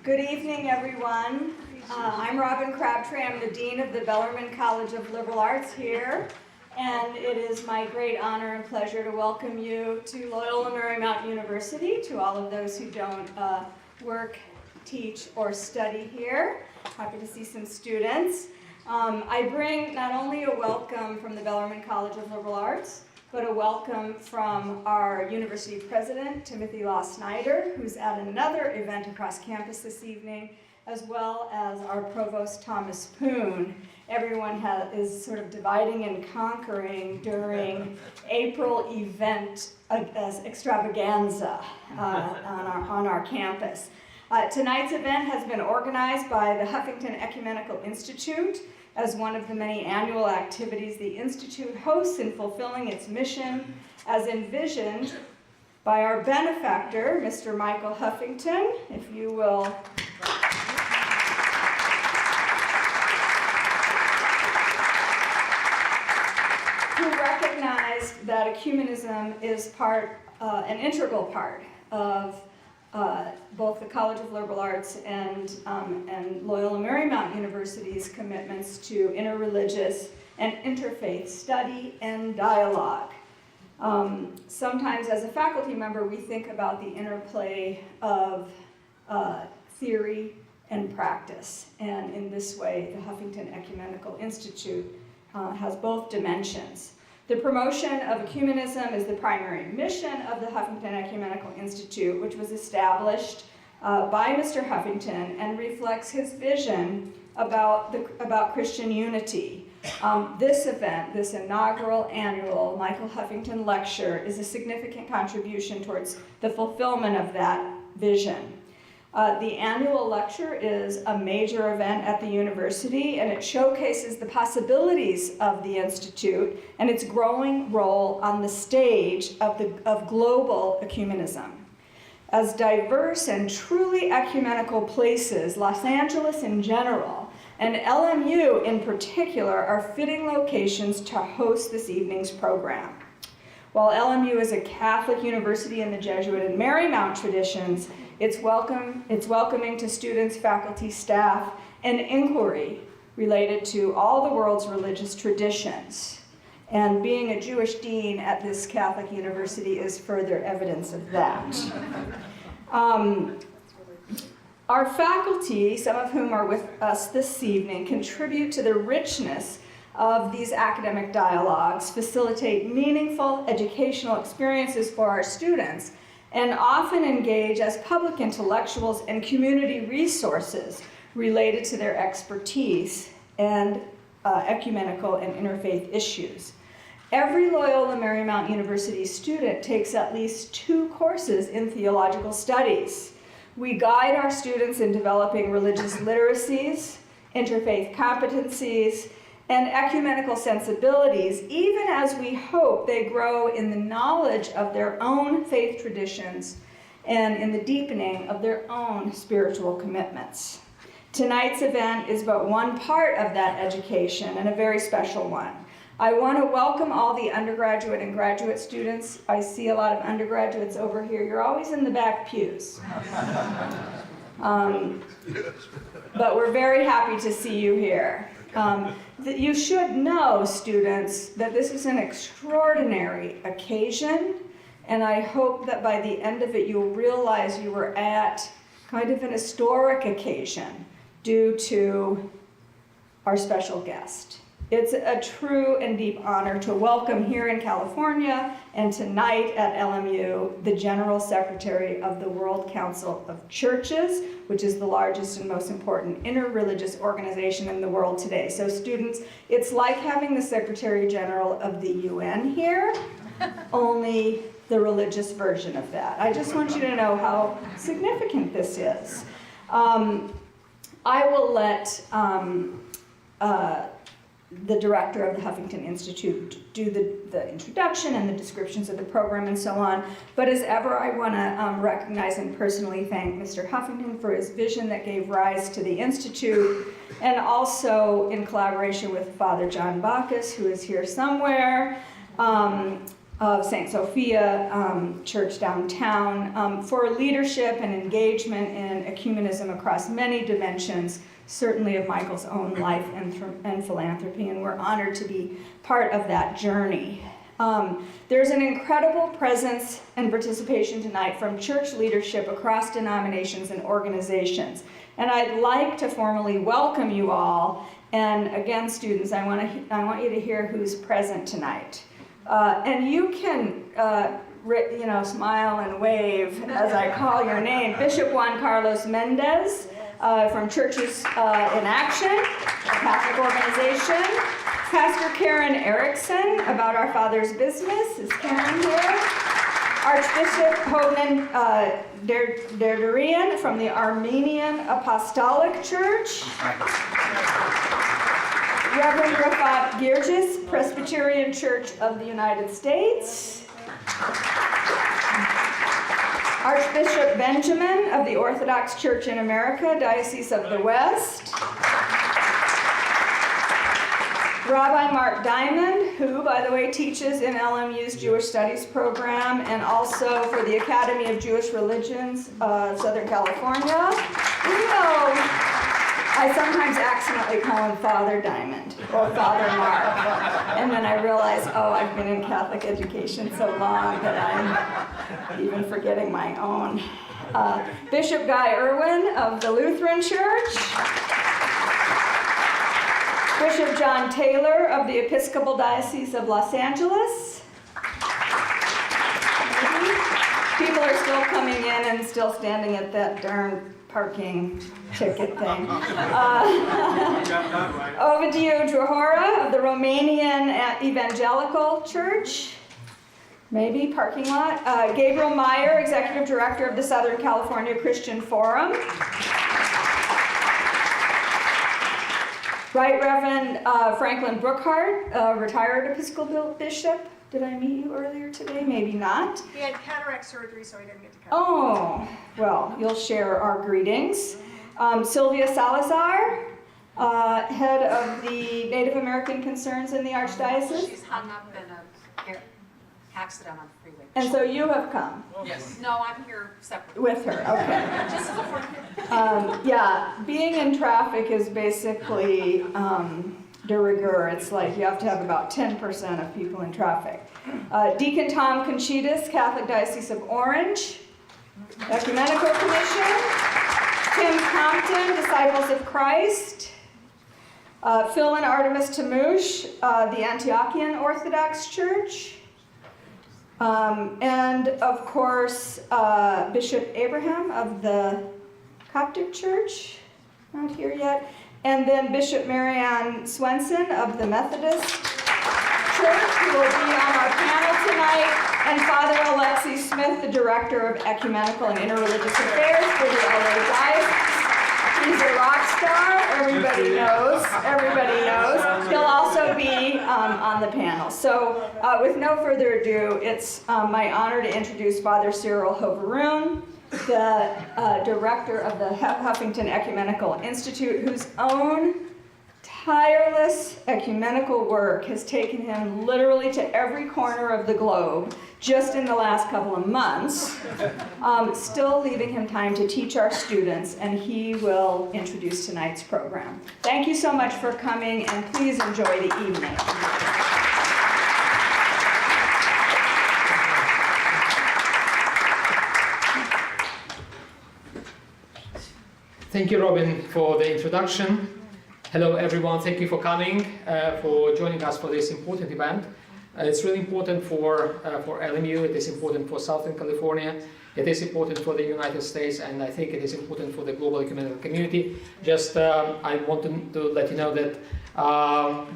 Good evening, everyone. I'm Robin Crabtree. I'm the Dean of the Bellarmine College of Liberal Arts here, and it is my great honor and pleasure to welcome you to Loyola Marymount University, to all of those who don't work, teach, or study here. Happy to see some students. I bring not only a welcome from the Bellarmine College of Liberal Arts, but a welcome from our university president, Timothy Law Snyder, who's at another event across campus this evening, as well as our provost, Thomas Poon. Everyone is sort of dividing and conquering during April event extravaganza on our campus. Tonight's event has been organized by the Huffington Ecumenical Institute as one of the many annual activities the Institute hosts in fulfilling its mission as envisioned by our benefactor, Mr. Michael Huffington. If you will. Who recognized that ecumenism is an integral part of both the College of Liberal Arts and Loyola Marymount University's commitments to interreligious and interfaith study and dialogue. Sometimes as a faculty member, we think about the interplay of theory and practice, and in this way, the Huffington Ecumenical Institute has both dimensions. The promotion of ecumenism is the primary mission of the Huffington Ecumenical Institute, which was established by Mr. Huffington and reflects his vision about Christian unity. This event, this inaugural annual Michael Huffington Lecture, is a significant contribution towards the fulfillment of that vision. The annual lecture is a major event at the university, and it showcases the possibilities of the Institute and its growing role on the stage of global ecumenism. As diverse and truly ecumenical places, Los Angeles in general, and LMU in particular, are fitting locations to host this evening's program. While LMU is a Catholic university in the Jesuit and Marymount traditions, it's welcoming to students, faculty, staff, and inquiry related to all the world's religious traditions. And being a Jewish dean at this Catholic university is further evidence of that. Our faculty, some of whom are with us this evening, contribute to the richness of these academic dialogues, facilitate meaningful educational experiences for our students, and often engage as public intellectuals and community resources related to their expertise and ecumenical and interfaith issues. Every Loyola Marymount University student takes at least 2 courses in theological studies. We guide our students in developing religious literacies, interfaith competencies, and ecumenical sensibilities, even as we hope they grow in the knowledge of their own faith traditions and in the deepening of their own spiritual commitments. Tonight's event is but one part of that education, and a very special one. I want to welcome all the undergraduate and graduate students. I see a lot of undergraduates over here. You're always in the back pews. But we're very happy to see you here. You should know, students, that this is an extraordinary occasion, and I hope that by the end of it you'll realize you were at kind of an historic occasion due to our special guest. It's a true and deep honor to welcome here in California and tonight at LMU the General Secretary of the World Council of Churches, which is the largest and most important interreligious organization in the world today. So students, it's like having the Secretary General of the UN here, only the religious version of that. I just want you to know how significant this is. I will let the director of the Huffington Institute do the introduction and the descriptions of the program and so on. But as ever, I want to recognize and personally thank Mr. Huffington for his vision that gave rise to the Institute, and also in collaboration with Father John Bacchus, who is here somewhere, of St. Sophia Church downtown, for leadership and engagement in ecumenism across many dimensions, certainly of Michael's own life and philanthropy, and we're honored to be part of that journey. There's an incredible presence and participation tonight from church leadership across denominations and organizations, and I'd like to formally welcome you all. And again, students, I want you to hear who's present tonight. And you can, smile and wave as I call your name. Bishop Juan Carlos Mendez from Churches in Action, a Catholic organization. Pastor Karen Erickson, About Our Father's Business. Is Karen here? Archbishop Honan Derderian from the Armenian Apostolic Church. Reverend Rafat Girgis, Presbyterian Church of the United States. Archbishop Benjamin of the Orthodox Church in America, Diocese of the West. Rabbi Mark Diamond, who, by the way, teaches in LMU's Jewish Studies program and also for the Academy of Jewish Religions, Southern California. I sometimes accidentally call him Father Diamond or Father Mark. And then I realize, I've been in Catholic education so long that I'm even forgetting my own. Bishop Guy Irwin of the Lutheran Church. Bishop John Taylor of the Episcopal Diocese of Los Angeles. People are still coming in and still standing at that darn parking ticket thing. Ovidiu Drahora of the Romanian Evangelical Church. Maybe, parking lot. Gabriel Meyer, Executive Director of the Southern California Christian Forum. Right Reverend Franklin Brookhart, retired Episcopal Bishop. Did I meet you earlier today? Maybe not. He had cataract surgery, so he didn't get to come. Oh, well, you'll share our greetings. Sylvia Salazar, head of the Native American Concerns in the Archdiocese. She's hung up in an accident on the freeway. And so you have come. Yes. No, I'm here separately. With her, okay. Just as a friend. Yeah, being in traffic is basically de rigueur. It's like you have to have about 10% of people in traffic. Deacon Tom Conchitas, Catholic Diocese of Orange. Ecumenical Commission. Tim Compton, Disciples of Christ. Phil and Artemis Tamouche, the Antiochian Orthodox Church. And of course, Bishop Abraham of the Coptic Church, not here yet. And then Bishop Marianne Swenson of the Methodist Church, who will be on our panel tonight. And Father Alexi Smith, the Director of Ecumenical and Interreligious Affairs for the LA Diocese. He's a rock star, everybody knows. He'll also be on the panel. So with no further ado, it's my honor to introduce Father Cyril Hoveroon, the director of the Huffington Ecumenical Institute, whose own tireless ecumenical work has taken him literally to every corner of the globe just in the last couple of months, still leaving him time to teach our students, and he will introduce tonight's program. Thank you so much for coming, and please enjoy the evening. Thank you, Robin, for the introduction. Hello, everyone. Thank you for coming, for joining us for this important event. It's really important for LMU. It is important for Southern California. It is important for the United States, and I think it is important for the global ecumenical community. Just, I want to let you know that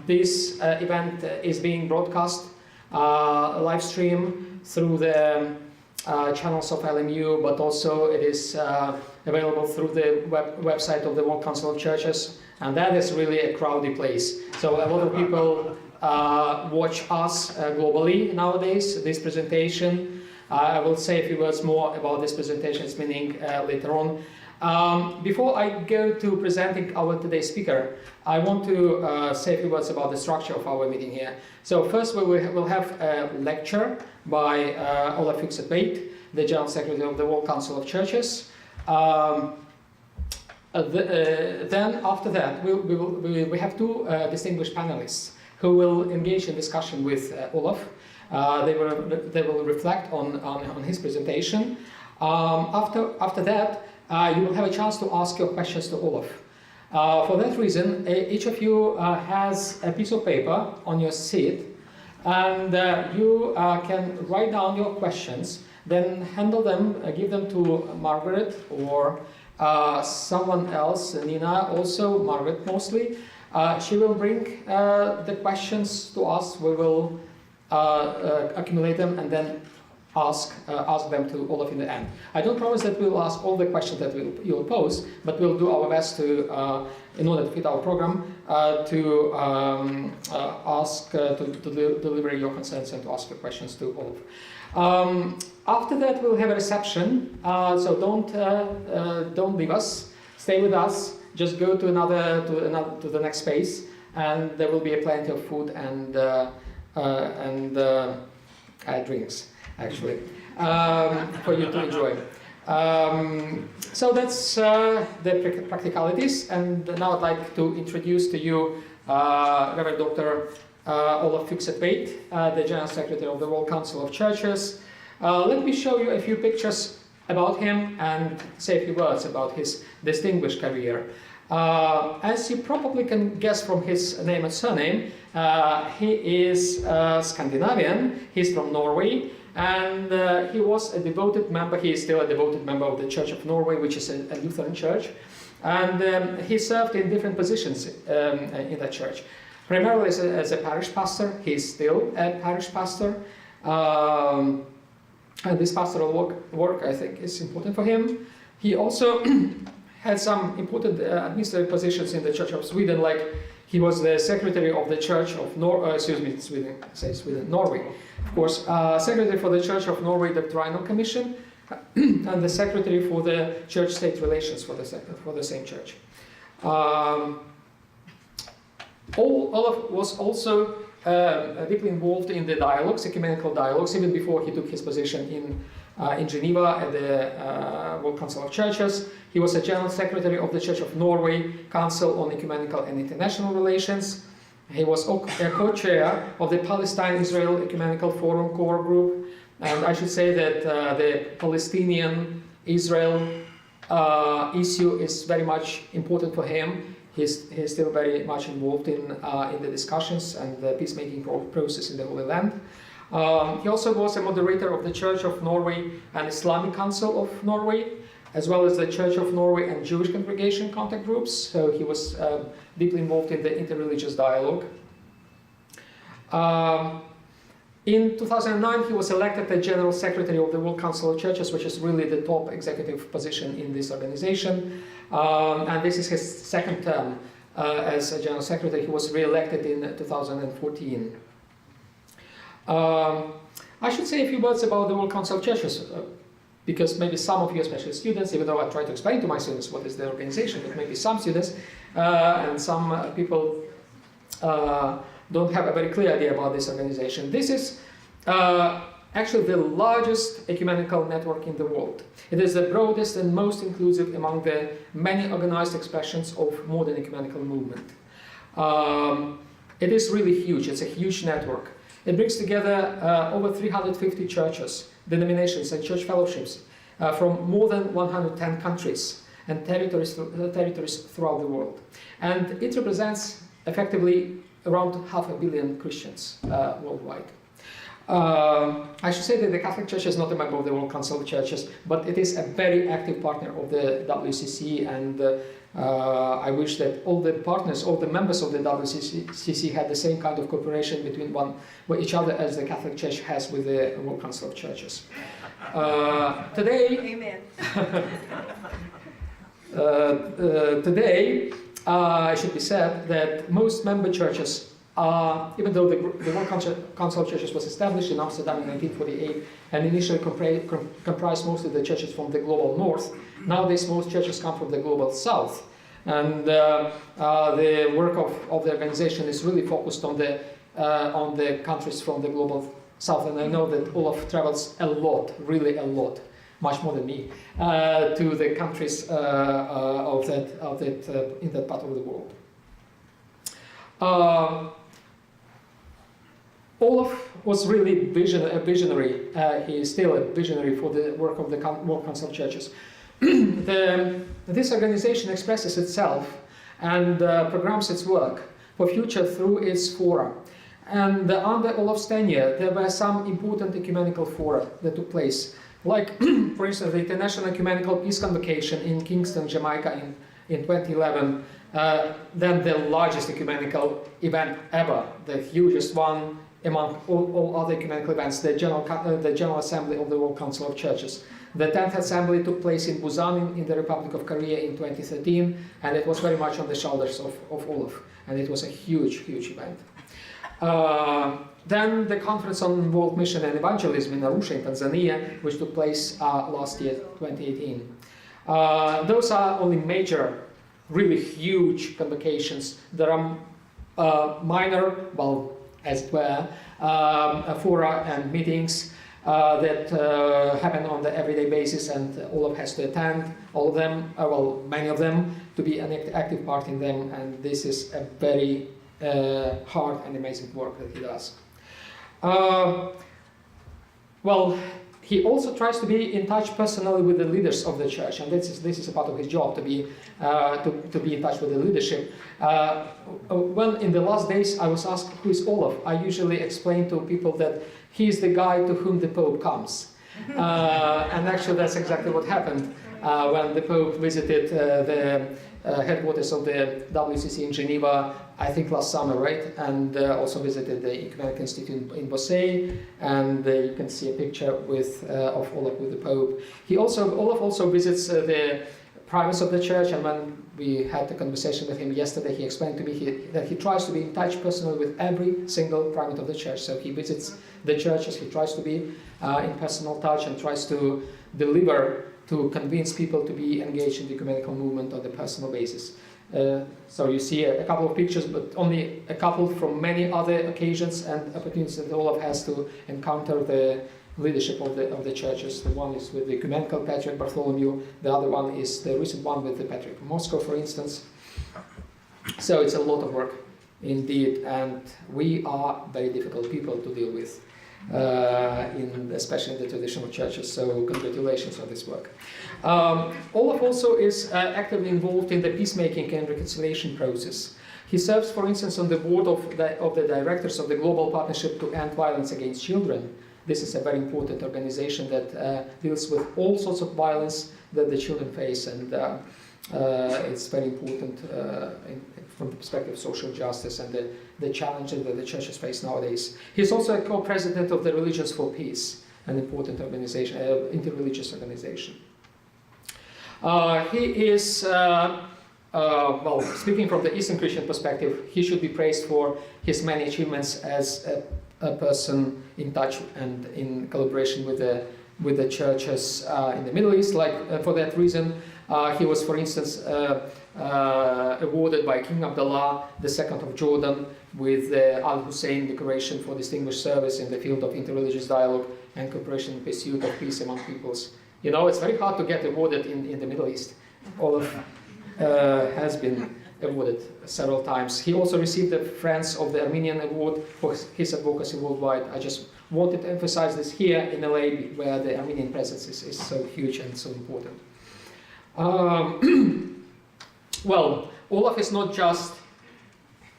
this event is being broadcast live stream through the channels of LMU, but also it is available through the website of the World Council of Churches, and that is really a crowded place. So a lot of people watch us globally nowadays, this presentation. I will say a few words more about this presentation, meaning later on. Before I go to presenting our today's speaker, I want to say a few words about the structure of our meeting here. So first we will have a lecture by Olaf Fykse Tveit, the General Secretary of the World Council of Churches. Then after that we have two distinguished panelists who will engage in discussion with Olaf. They will reflect on his presentation. After that, you will have a chance to ask your questions to Olaf. For that reason, each of you has a piece of paper on your seat, and you can write down your questions, then handle them, give them to Margaret or someone else, Nina, also Margaret mostly. She will bring the questions to us. We will accumulate them and then ask them to Olaf in the end. I don't promise that we'll ask all the questions that you'll pose, but we'll do our best to, in order to fit our program, to deliver your concerns and to ask your questions to Olaf. After that, we'll have a reception. So don't leave us. Stay with us. Just go to the next space, and there will be plenty of food and drinks, actually, for you to enjoy. So that's the practicalities, and now I'd like to introduce to you Reverend Dr. Olaf Fykse Tveit, the General Secretary of the World Council of Churches. Let me show you a few pictures about him and say a few words about his distinguished career. As you probably can guess from his name and surname, he is Scandinavian, he's from Norway, and he was a devoted member, he is still a devoted member of the Church of Norway, which is a Lutheran church, and he served in different positions in that church. Primarily as a parish pastor, he is still a parish pastor, and this pastoral work I think is important for him. He also had some important administrative positions in the Church of Sweden, like he was the secretary of the Church of Norway, of course, secretary for the Church of Norway Doctrinal Commission, and the secretary for the Church-State Relations for the same church. Olaf was also deeply involved in the dialogues, ecumenical dialogues, even before he took his position in Geneva at the World Council of Churches. He was a General Secretary of the Church of Norway Council on Ecumenical and International Relations. He was a co-chair of the Palestine-Israel Ecumenical Forum Core Group, and I should say that the Palestinian-Israel issue is very much important for him. He's still very much involved in the discussions and the peacemaking process in the Holy Land. He also was a moderator of the Church of Norway and Islamic Council of Norway, as well as the Church of Norway and Jewish Congregation contact groups. So he was deeply involved in the interreligious dialogue. In 2009, he was elected the General Secretary of the World Council of Churches, which is really the top executive position in this organization. And this is his second term as a General Secretary. He was re-elected in 2014. I should say a few words about the World Council of Churches, because maybe some of you, especially students, even though I try to explain to my students what is the organization, but maybe some students and some people don't have a very clear idea about this organization. This is actually the largest ecumenical network in the world. It is the broadest and most inclusive among the many organized expressions of modern ecumenical movement. It is really huge. It's a huge network. It brings together over 350 churches, denominations and church fellowships from more than 110 countries and territories throughout the world. And it represents effectively around 500 million Christians worldwide. I should say that the Catholic Church is not a member of the World Council of Churches, but it is a very active partner of the WCC, and I wish that all the partners, all the members of the WCC had the same kind of cooperation between each other as the Catholic Church has with the World Council of Churches. Today, Amen. Today, it should be said that most member churches even though the World Council of Churches was established in Amsterdam in 1948 and initially comprised mostly the churches from the global north, nowadays most churches come from the global south. And the work of the organization is really focused on the countries from the global south. And I know that Olaf travels a lot, really a lot, much more than me, to the countries in that part of the world. Olaf was really a visionary. He is still a visionary for the work of the World Council of Churches. This organization expresses itself and programs its work for future through its fora. And under Olaf's tenure, there were some important ecumenical fora that took place. Like, for instance, the International Ecumenical Peace Convocation in Kingston, Jamaica in 2011. Then the largest ecumenical event ever, the hugest one among all other ecumenical events, the General Assembly of the World Council of Churches. The 10th Assembly took place in Busan in the Republic of Korea in 2013, and it was very much on the shoulders of Olaf, and it was a huge, huge event. Then the Conference on World Mission and Evangelism in Arusha in Tanzania, which took place last year, 2018. Those are only major, really huge convocations. There are minor, well, as it were, fora and meetings that happen on the everyday basis, and Olaf has to attend all of them, well, many of them, to be an active part in them, and this is a very hard and amazing work that he does. Well, he also tries to be in touch personally with the leaders of the church, and this is a part of his job, to be in touch with the leadership. When in the last days I was asked who is Olaf, I usually explain to people that he is the guy to whom the Pope comes. And actually that's exactly what happened when the Pope visited the headquarters of the WCC in Geneva, I think last summer, right? And also visited the Ecumenical Institute in Bossey, and you can see a picture of Olaf with the Pope. Olaf also visits the primates of the church, and when we had the conversation with him yesterday, he explained to me that he tries to be in touch personally with every single primate of the church. So he visits the churches, he tries to be in personal touch and tries to deliver, to convince people to be engaged in the ecumenical movement on a personal basis. So you see a couple of pictures, but only a couple from many other occasions and opportunities that Olaf has to encounter the leadership of the churches. The one is with the ecumenical Patriarch Bartholomew, the other one is the recent one with the Patriarch of Moscow, for instance. So it's a lot of work indeed, and we are very difficult people to deal with, especially in the traditional churches, so congratulations on this work. Olaf also is actively involved in the peacemaking and reconciliation process. He serves, for instance, on the board of the directors of the Global Partnership to End Violence Against Children. This is a very important organization that deals with all sorts of violence that the children face, and it's very important from the perspective of social justice and the challenges that the churches face nowadays. He's also a co-president of the Religions for Peace, an important organization, interreligious organization. He is, well, speaking from the Eastern Christian perspective, he should be praised for his many achievements as a person in touch and in collaboration with the churches in the Middle East. Like for that reason, he was, for instance, awarded by King Abdullah II of Jordan with the Al Hussein Decoration for Distinguished Service in the field of interreligious dialogue and cooperation in pursuit of peace among peoples. You know, it's very hard to get awarded in the Middle East. Olaf has been awarded several times. He also received the Friends of the Armenian Award for his advocacy worldwide. I just wanted to emphasize this here in LA, where the Armenian presence is so huge and so important. Well, Olaf is not just,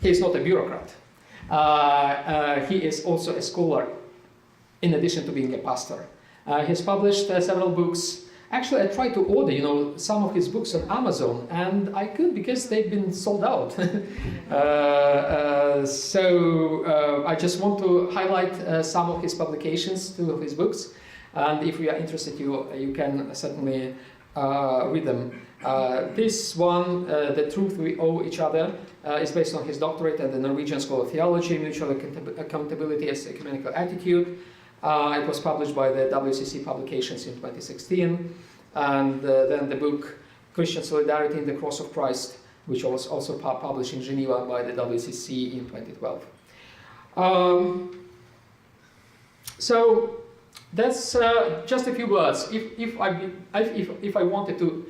he's not a bureaucrat. He is also a scholar, in addition to being a pastor. He's published several books. Actually, I tried to order, some of his books on Amazon, and I couldn't because they've been sold out. So I just want to highlight some of his publications, 2 of his books, and if you are interested, you can certainly read them. This one, The Truth We Owe Each Other, is based on his doctorate at the Norwegian School of Theology, Mutual Accountability as Ecumenical Attitude. It was published by the WCC Publications in 2016. And then the book Christian Solidarity in the Cross of Christ, which was also published in Geneva by the WCC in 2012. So that's just a few words. If I wanted to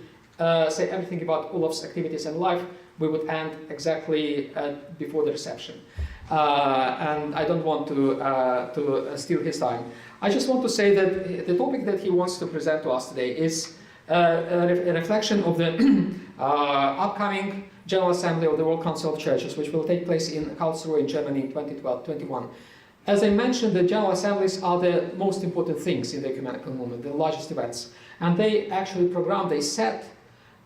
say everything about Olaf's activities and life, we would end exactly before the reception. And I don't want to steal his time. I just want to say that the topic that he wants to present to us today is a reflection of the upcoming General Assembly of the World Council of Churches, which will take place in Karlsruhe in Germany in 2012-21. As I mentioned, the General Assemblies are the most important things in the ecumenical movement, the largest events. And they actually they set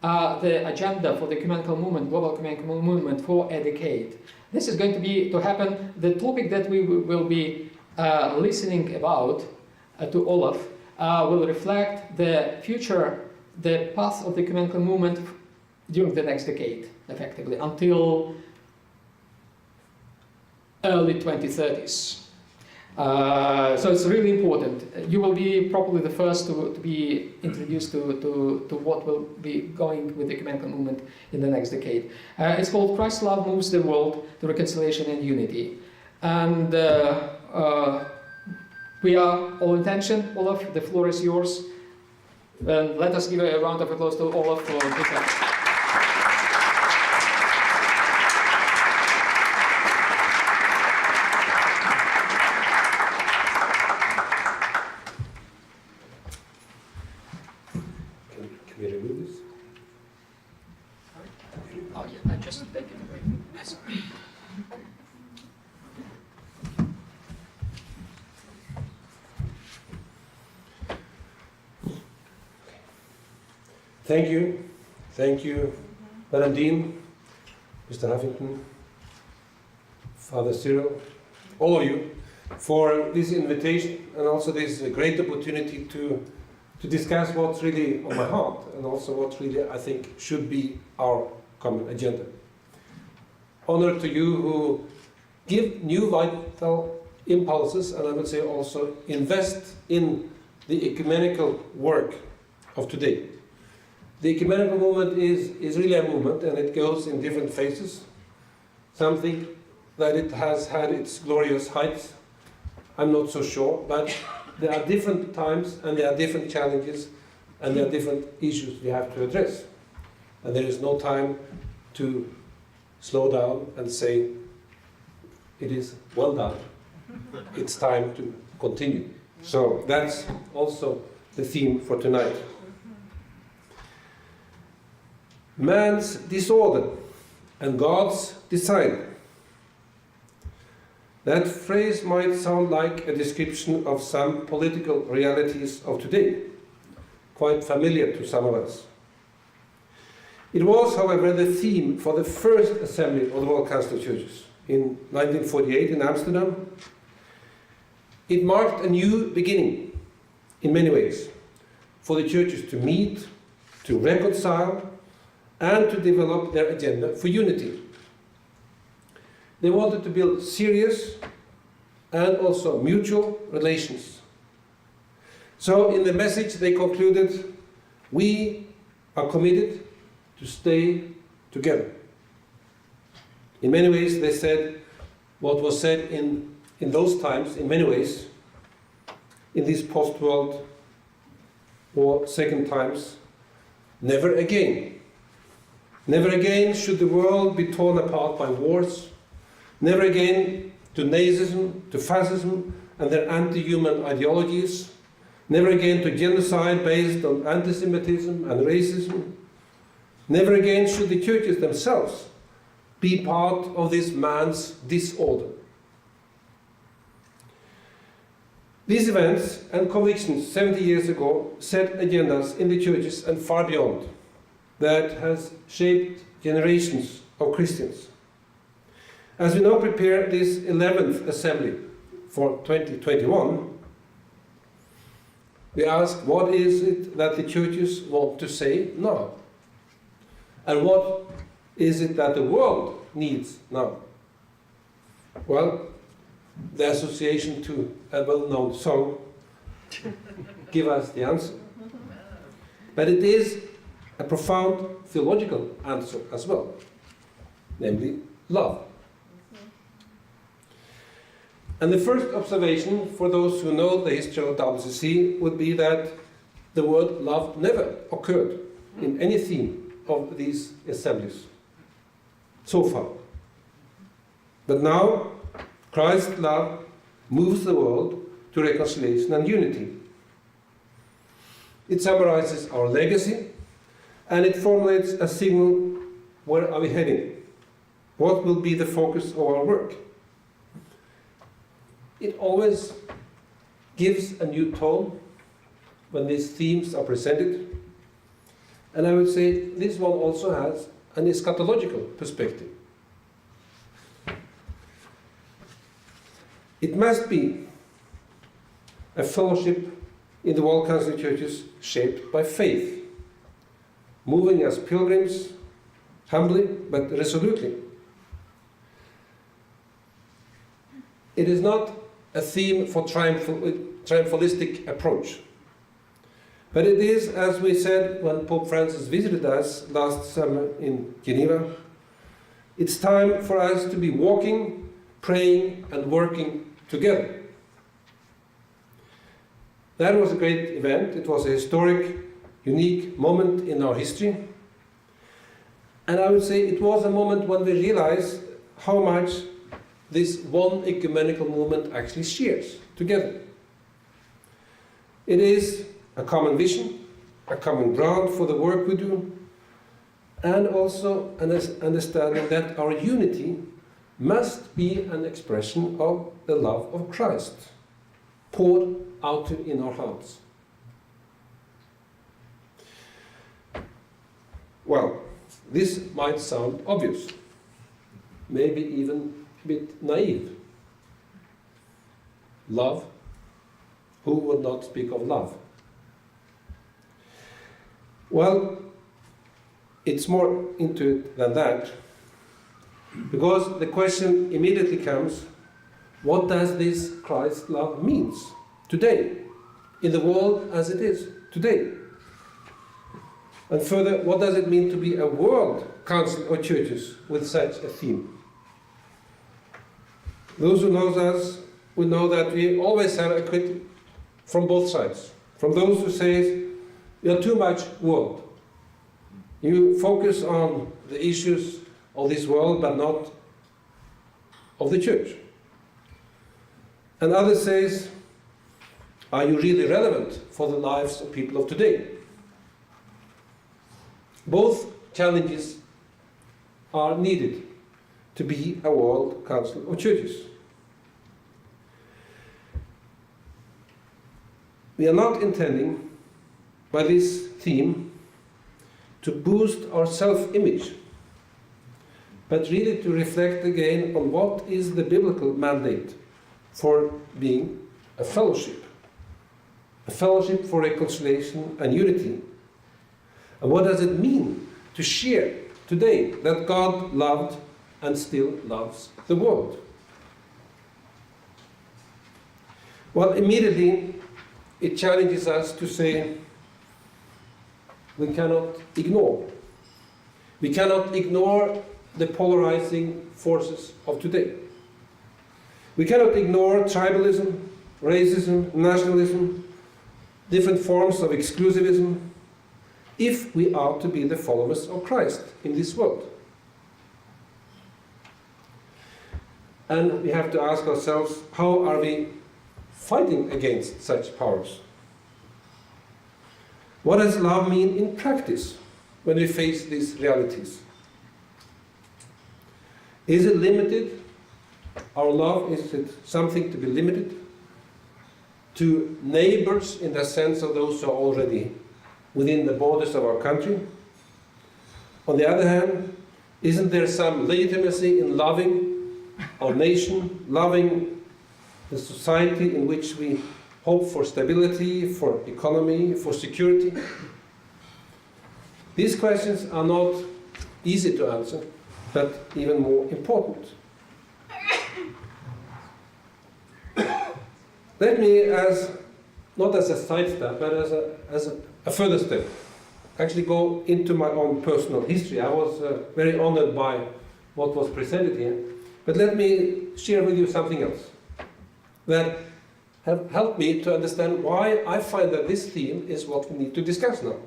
the agenda for the ecumenical movement, global ecumenical movement, for a decade. This is going to happen. The topic that we will be listening about to Olaf will reflect the future, the path of the ecumenical movement during the next decade, effectively, until early 2030s. So it's really important. You will be probably the first to be introduced to what will be going with the ecumenical movement in the next decade. It's called Christ's Love Moves the World to Reconciliation and Unity. And we are all attention. Olaf, the floor is yours. And let us give a round of applause to Olaf for this. Can we remove this? Oh yeah, I just take it away. Yes. Thank you, Madam Dean, Mr. Huffington, Father Cyril, all of you, for this invitation and also this great opportunity to discuss what's really on my heart and also what really I think should be our common agenda. Honor to you who give new vital impulses and I would say also invest in the ecumenical work of today. The ecumenical movement is really a movement and it goes in different phases. Some think that it has had its glorious heights. I'm not so sure, but there are different times and there are different challenges and there are different issues we have to address. And there is no time to slow down and say, it is well done. It's time to continue. So that's also the theme for tonight. Man's disorder and God's design. That phrase might sound like a description of some political realities of today, quite familiar to some of us. It was, however, the theme for the first assembly of the World Council of Churches in 1948 in Amsterdam. It marked a new beginning, in many ways, for the churches to meet, to reconcile, and to develop their agenda for unity. They wanted to build serious and also mutual relations. So in the message they concluded, we are committed to stay together. In many ways they said what was said in those times, in many ways, in these post-World War second times, never again. Never again should the world be torn apart by wars. Never again to Nazism, to fascism and their anti-human ideologies. Never again to genocide based on anti-Semitism and racism. Never again should the churches themselves be part of this man's disorder. These events and convictions 70 years ago set agendas in the churches and far beyond that has shaped generations of Christians. As we now prepare this 11th assembly for 2021, we ask, what is it that the churches want to say now? And what is it that the world needs now? Well, the association to a well-known song give us the answer. But it is a profound theological answer as well, namely love. And the first observation for those who know the history of WCC would be that the word love never occurred in any theme of these assemblies so far. But now, Christ's love moves the world to reconciliation and unity. It summarizes our legacy, and it formulates a signal: where are we heading? What will be the focus of our work? It always gives a new tone when these themes are presented. And I would say this one also has an eschatological perspective. It must be a fellowship in the World Council of Churches shaped by faith, moving as pilgrims, humbly but resolutely. It is not a theme for triumphalistic approach, but it is, as we said when Pope Francis visited us last summer in Geneva, it's time for us to be walking, praying and working together. That was a great event. It was a historic, unique moment in our history. And I would say it was a moment when we realized how much this one ecumenical movement actually shares together. It is a common vision, a common ground for the work we do, and also an understanding that our unity must be an expression of the love of Christ, poured out in our hearts. Well, this might sound obvious, maybe even a bit naive. Love? Who would not speak of love? Well, it's more into it than that, because the question immediately comes, what does this Christ love means today, in the world as it is today? And further, what does it mean to be a world council of churches with such a theme? Those who know us will know that we always have a critic from both sides. From those who say, you're too much world. You focus on the issues of this world, but not of the church. And others says, are you really relevant for the lives of people of today? Both challenges are needed to be a world council of churches. We are not intending, by this theme, to boost our self-image, but really to reflect again on what is the biblical mandate for being a fellowship for reconciliation and unity. And what does it mean to share today that God loved and still loves the world? Well, immediately it challenges us to say we cannot ignore. We cannot ignore the polarizing forces of today. We cannot ignore tribalism, racism, nationalism, different forms of exclusivism, if we are to be the followers of Christ in this world. And we have to ask ourselves, how are we fighting against such powers? What does love mean in practice when we face these realities? Is it limited? Our love, is it something to be limited to neighbors in the sense of those who are already within the borders of our country? On the other hand, isn't there some legitimacy in loving our nation, loving the society in which we hope for stability, for economy, for security? These questions are not easy to answer, but even more important. Let me, not as a side step, but as a further step, actually go into my own personal history. I was very honored by what was presented here, but let me share with you something else that have helped me to understand why I find that this theme is what we need to discuss now.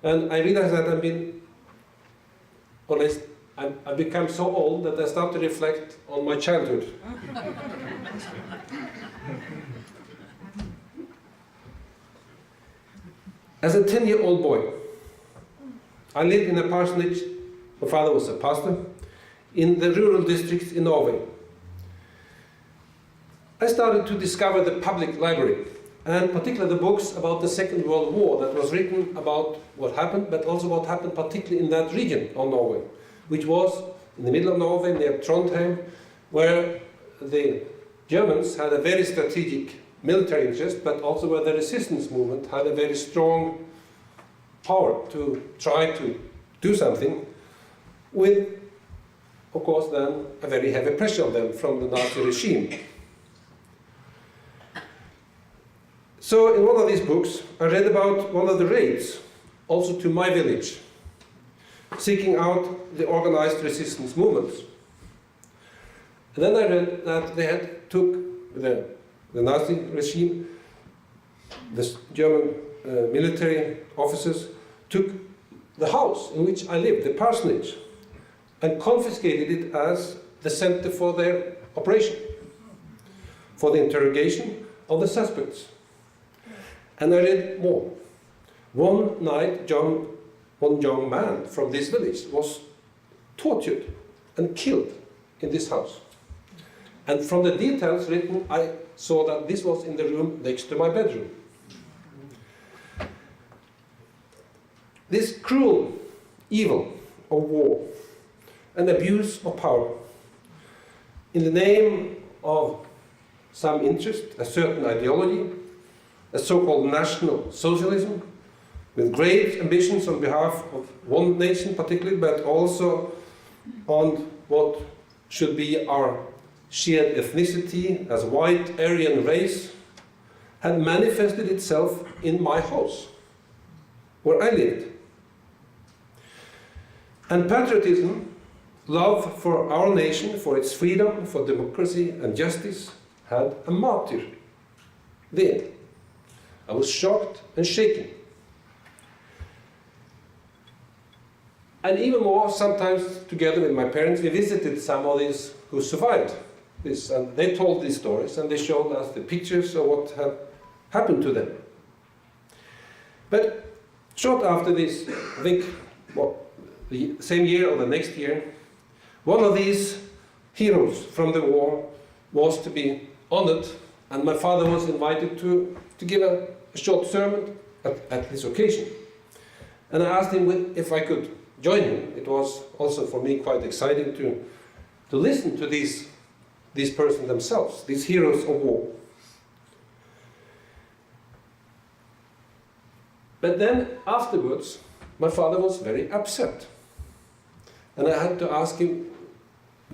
And I realize that I've become so old that I start to reflect on my childhood. As a 10-year-old boy, I lived in a parsonage, my father was a pastor, in the rural districts in Norway. I started to discover the public library, and particularly the books about the Second World War that was written about what happened, but also what happened particularly in that region of Norway, which was in the middle of Norway, near Trondheim, where the Germans had a very strategic military interest, but also where the resistance movement had a very strong power to try to do something with, of course, then a very heavy pressure on them from the Nazi regime. So in one of these books, I read about one of the raids, also to my village, seeking out the organized resistance movements. And then I read that they had took the Nazi regime, the German military officers took the house in which I lived, the parsonage, and confiscated it as the center for their operation, for the interrogation of the suspects. And I read more. One night, one young man from this village was tortured and killed in this house. And from the details written, I saw that this was in the room next to my bedroom. This cruel evil of war and abuse of power in the name of some interest, a certain ideology, a so-called national socialism, with great ambitions on behalf of one nation particularly, but also on what should be our shared ethnicity as white Aryan race, had manifested itself in my house, where I lived. And patriotism, love for our nation, for its freedom, for democracy and justice, had a martyr there. I was shocked and shaken. And even more, sometimes together with my parents, we visited some of these who survived this, and they told these stories, and they showed us the pictures of what had happened to them. But short after this, I think, the same year or the next year, one of these heroes from the war was to be honored, and my father was invited to give a short sermon at this occasion. And I asked him if I could join him. It was also for me quite exciting to listen to these persons themselves, these heroes of war. But then afterwards, my father was very upset. And I had to ask him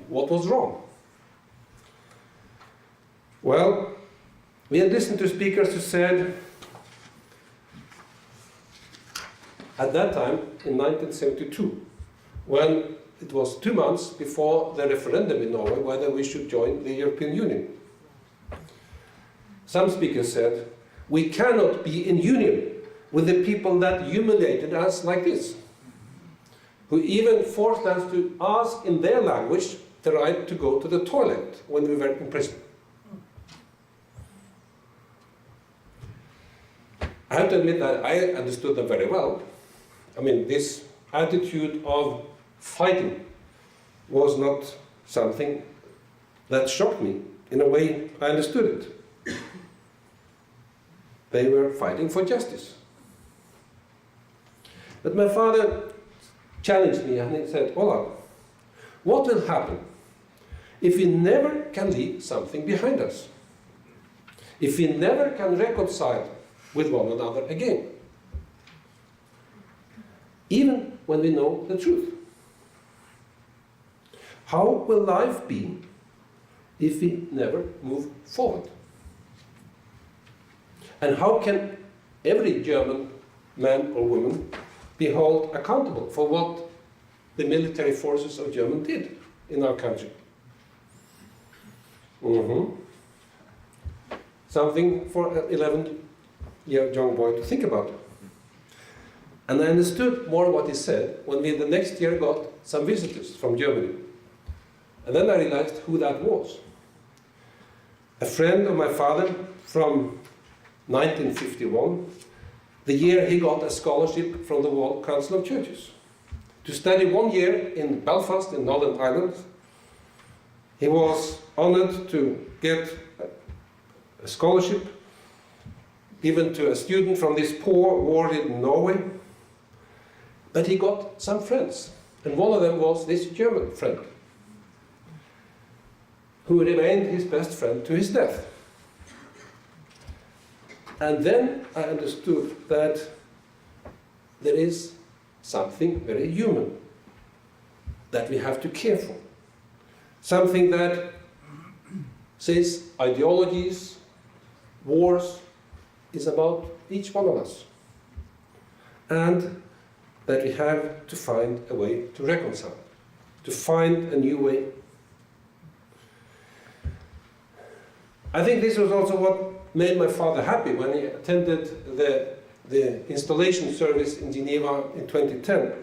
what was wrong. Well, we had listened to speakers who said, at that time, in 1972, when it was 2 months before the referendum in Norway whether we should join the European Union. Some speakers said, we cannot be in union with the people that humiliated us like this, who even forced us to ask in their language the right to go to the toilet when we were in prison. I have to admit that I understood them very well. I mean, this attitude of fighting was not something that shocked me. In a way, I understood it. They were fighting for justice. But my father challenged me and he said, Olav, what will happen if we never can leave something behind us? if we never can reconcile with one another again, even when we know the truth? How will life be if we never move forward? And how can every German man or woman be held accountable for what the military forces of Germany did in our country? Something for an 11-year young boy to think about. And I understood more what he said when we the next year got some visitors from Germany. And then I realized who that was. A friend of my father from 1951, the year he got a scholarship from the World Council of Churches to study 1 year in Belfast in Northern Ireland. He was honored to get a scholarship given to a student from this poor war-ridden Norway. But he got some friends, and one of them was this German friend, who remained his best friend to his death. And then I understood that there is something very human that we have to care for. Something that says ideologies, wars, is about each one of us. And that we have to find a way to reconcile, to find a new way. I think this was also what made my father happy when he attended the installation service in Geneva in 2010.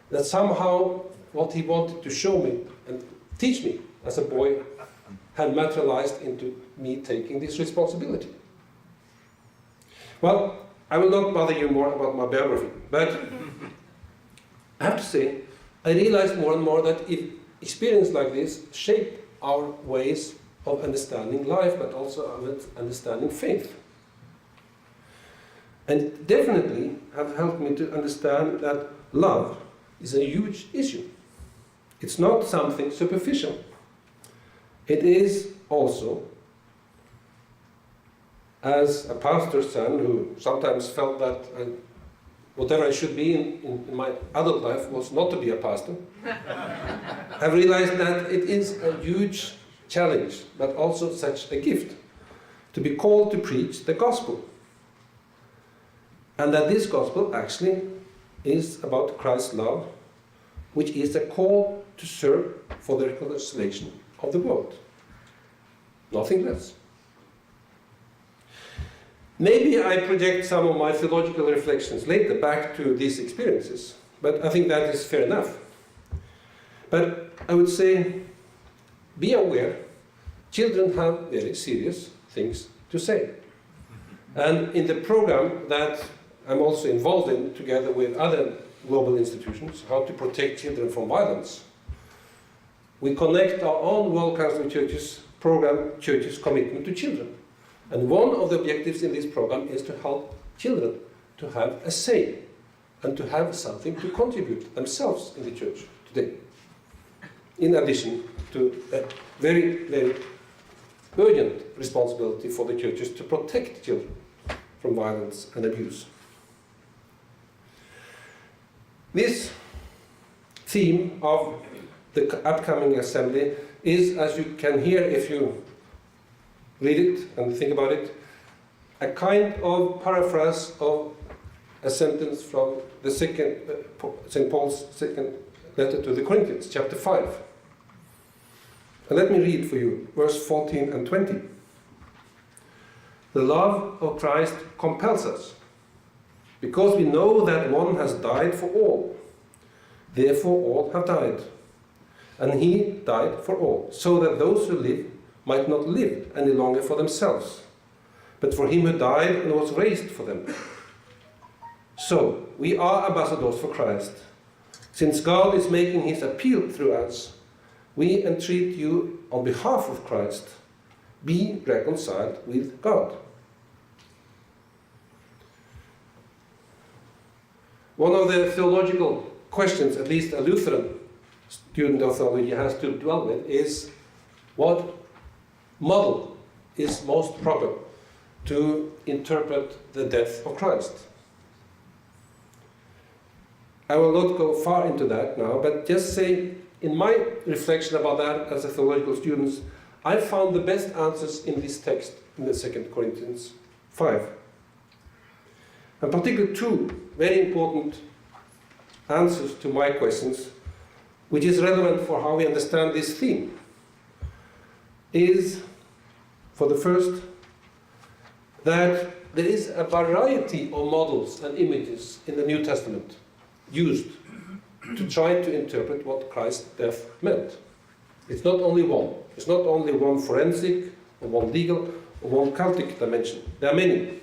That somehow what he wanted to show me and teach me as a boy had materialized into me taking this responsibility. Well, I will not bother you more about my biography, but I have to say, I realized more and more that experience like this shape our ways of understanding life, but also of understanding faith. And definitely have helped me to understand that love is a huge issue. It's not something superficial. It is also, as a pastor's son who sometimes felt that whatever I should be in my adult life was not to be a pastor, I've realized that it is a huge challenge, but also such a gift, to be called to preach the gospel. And that this gospel actually is about Christ's love, which is a call to serve for the reconciliation of the world. Nothing less. Maybe I project some of my theological reflections later back to these experiences, but I think that is fair enough. But I would say, be aware, children have very serious things to say. And in the program that I'm also involved in, together with other global institutions, how to protect children from violence, we connect our own World Council of Churches program, Churches' Commitment to Children. And one of the objectives in this program is to help children to have a say and to have something to contribute themselves in the church today. In addition to a very, very urgent responsibility for the churches to protect children from violence and abuse. This theme of the upcoming assembly is, as you can hear if you read it and think about it, a kind of paraphrase of a sentence from the St. Paul's second letter to the Corinthians, chapter 5. And let me read for you verse 14 and 20. The love of Christ compels us, because we know that one has died for all. Therefore all have died. And he died for all, so that those who live might not live any longer for themselves, but for him who died and was raised for them. So, we are ambassadors for Christ. Since God is making his appeal through us, we entreat you on behalf of Christ, be reconciled with God. One of the theological questions, at least a Lutheran student of theology has to dwell with, is what model is most proper to interpret the death of Christ. I will not go far into that now, but just say, in my reflection about that as a theological student, I found the best answers in this text in the 2 Corinthians 5. And particularly two very important answers to my questions, which is relevant for how we understand this theme, is, for the first, that there is a variety of models and images in the New Testament used to try to interpret what Christ's death meant. It's not only one. It's not only one forensic, or one legal, or one cultic dimension. There are many.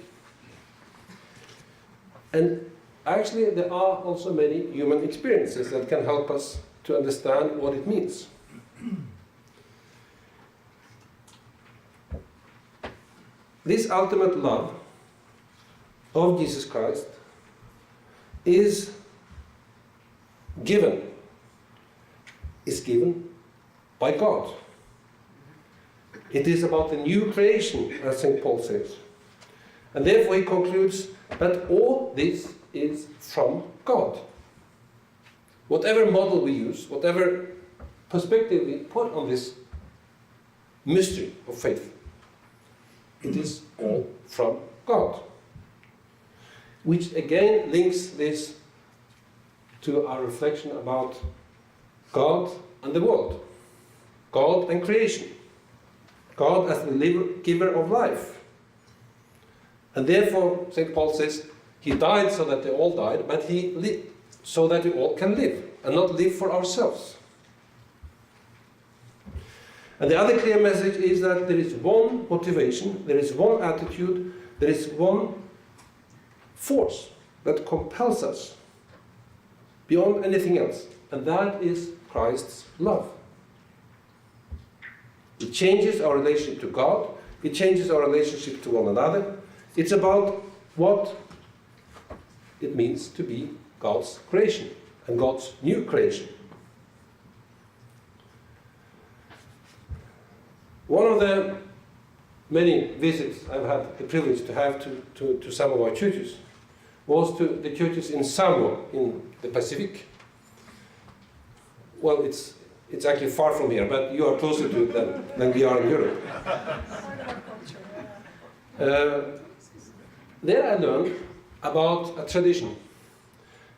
And actually, there are also many human experiences that can help us to understand what it means. This ultimate love of Jesus Christ is given by God. It is about the new creation, as St. Paul says. And therefore he concludes that all this is from God. Whatever model we use, whatever perspective we put on this mystery of faith, it is all from God. Which again links this to our reflection about God and the world. God and creation. God as the giver of life. And therefore, St. Paul says, he died so that they all died, but he lived so that we all can live, and not live for ourselves. And the other clear message is that there is one motivation, there is one attitude, there is one force that compels us beyond anything else, and that is Christ's love. It changes our relationship to God, it changes our relationship to one another. It's about what it means to be God's creation and God's new creation. One of the many visits I've had the privilege to have to some of our churches was to the churches in Samoa in the Pacific. Well, it's actually far from here, but you are closer to it than we are in Europe. There I learned about a tradition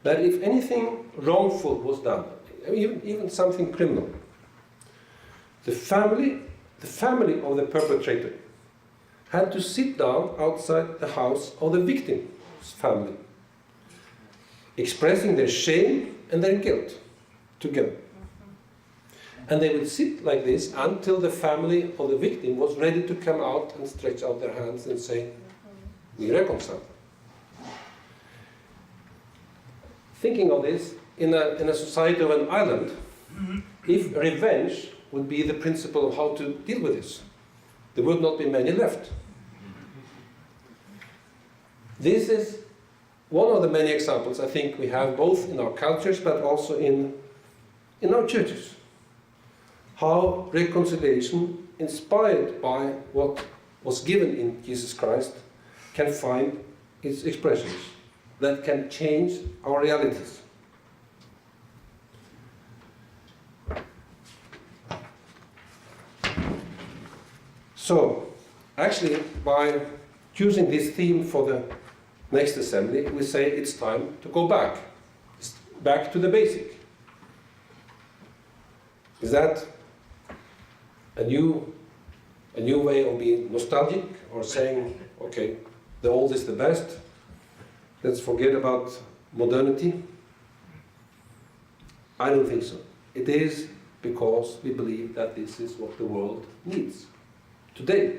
that if anything wrongful was done, even something criminal, the family of the perpetrator had to sit down outside the house of the victim's family, expressing their shame and their guilt together. And they would sit like this until the family of the victim was ready to come out and stretch out their hands and say, we reconcile. Thinking of this, in a society of an island, if revenge would be the principle of how to deal with this, there would not be many left. This is one of the many examples I think we have both in our cultures but also in our churches. How reconciliation, inspired by what was given in Jesus Christ, can find its expressions that can change our realities. So, actually, by choosing this theme for the next assembly, we say it's time to go back to the basic. Is that a new way of being nostalgic, or saying, okay, the old is the best, let's forget about modernity? I don't think so. It is because we believe that this is what the world needs today.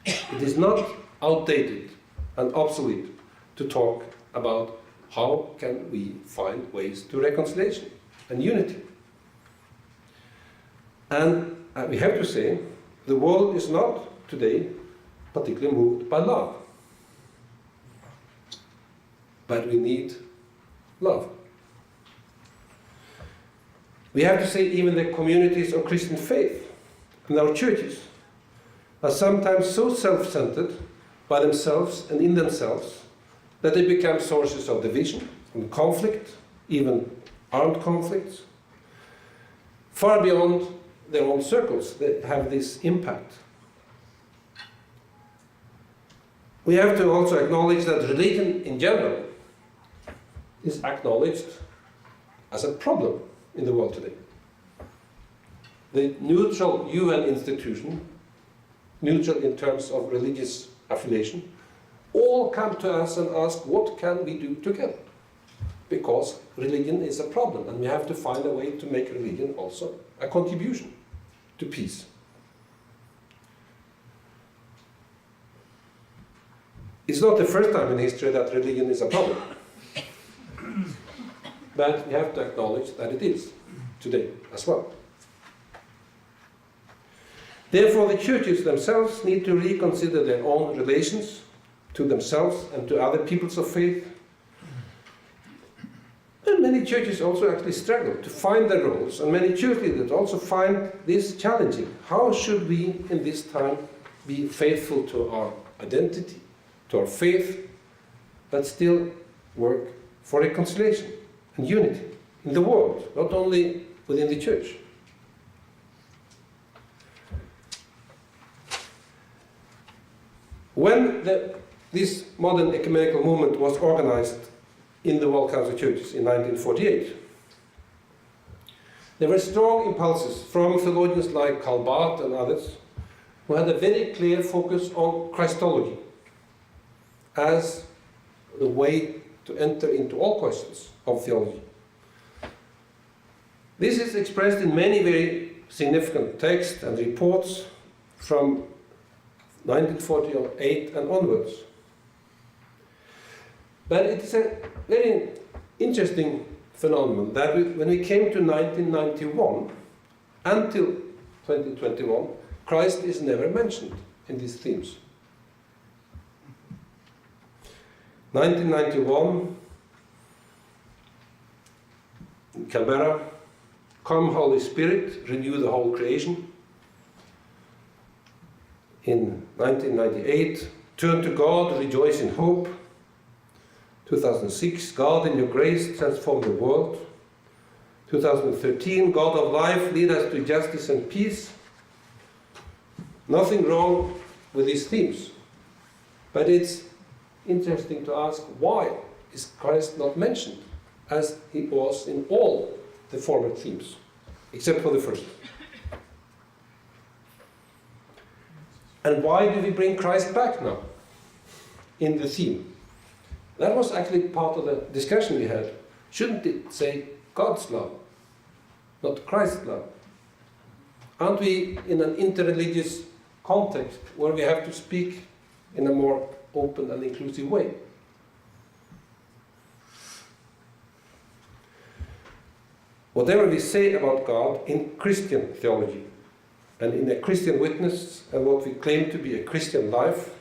It is not outdated and obsolete to talk about how can we find ways to reconciliation and unity. And we have to say, the world is not today particularly moved by love. But we need love. We have to say even the communities of Christian faith and our churches are sometimes so self-centered by themselves and in themselves, that they become sources of division and conflict, even armed conflicts. Far beyond their own circles, they have this impact. We have to also acknowledge that religion in general is acknowledged as a problem in the world today. The neutral UN institution, neutral in terms of religious affiliation, all come to us and ask, what can we do together? Because religion is a problem, and we have to find a way to make religion also a contribution to peace. It's not the first time in history that religion is a problem. But we have to acknowledge that it is today as well. Therefore, the churches themselves need to reconsider their own relations to themselves and to other peoples of faith. And many churches also actually struggle to find their roles, and many church leaders also find this challenging. How should we in this time be faithful to our identity, to our faith, but still work for reconciliation and unity in the world, not only within the church? When this modern ecumenical movement was organized in the World Council of Churches in 1948, there were strong impulses from theologians like Karl Barth and others who had a very clear focus on Christology as the way to enter into all questions of theology. This is expressed in many very significant texts and reports from 1948 and onwards. But it is a very interesting phenomenon that when we came to 1991 until 2021, Christ is never mentioned in these themes. 1991, in Canberra, come Holy Spirit, renew the whole creation. In 1998, turn to God, rejoice in hope. 2006, God in your grace, transform the world. 2013, God of life, lead us to justice and peace. Nothing wrong with these themes, but it's interesting to ask, why is Christ not mentioned as he was in all the former themes, except for the first? And why do we bring Christ back now in the theme? That was actually part of the discussion we had. Shouldn't it say God's love, not Christ's love? Aren't we in an interreligious context where we have to speak in a more open and inclusive way? Whatever we say about God in Christian theology and in a Christian witness and what we claim to be a Christian life,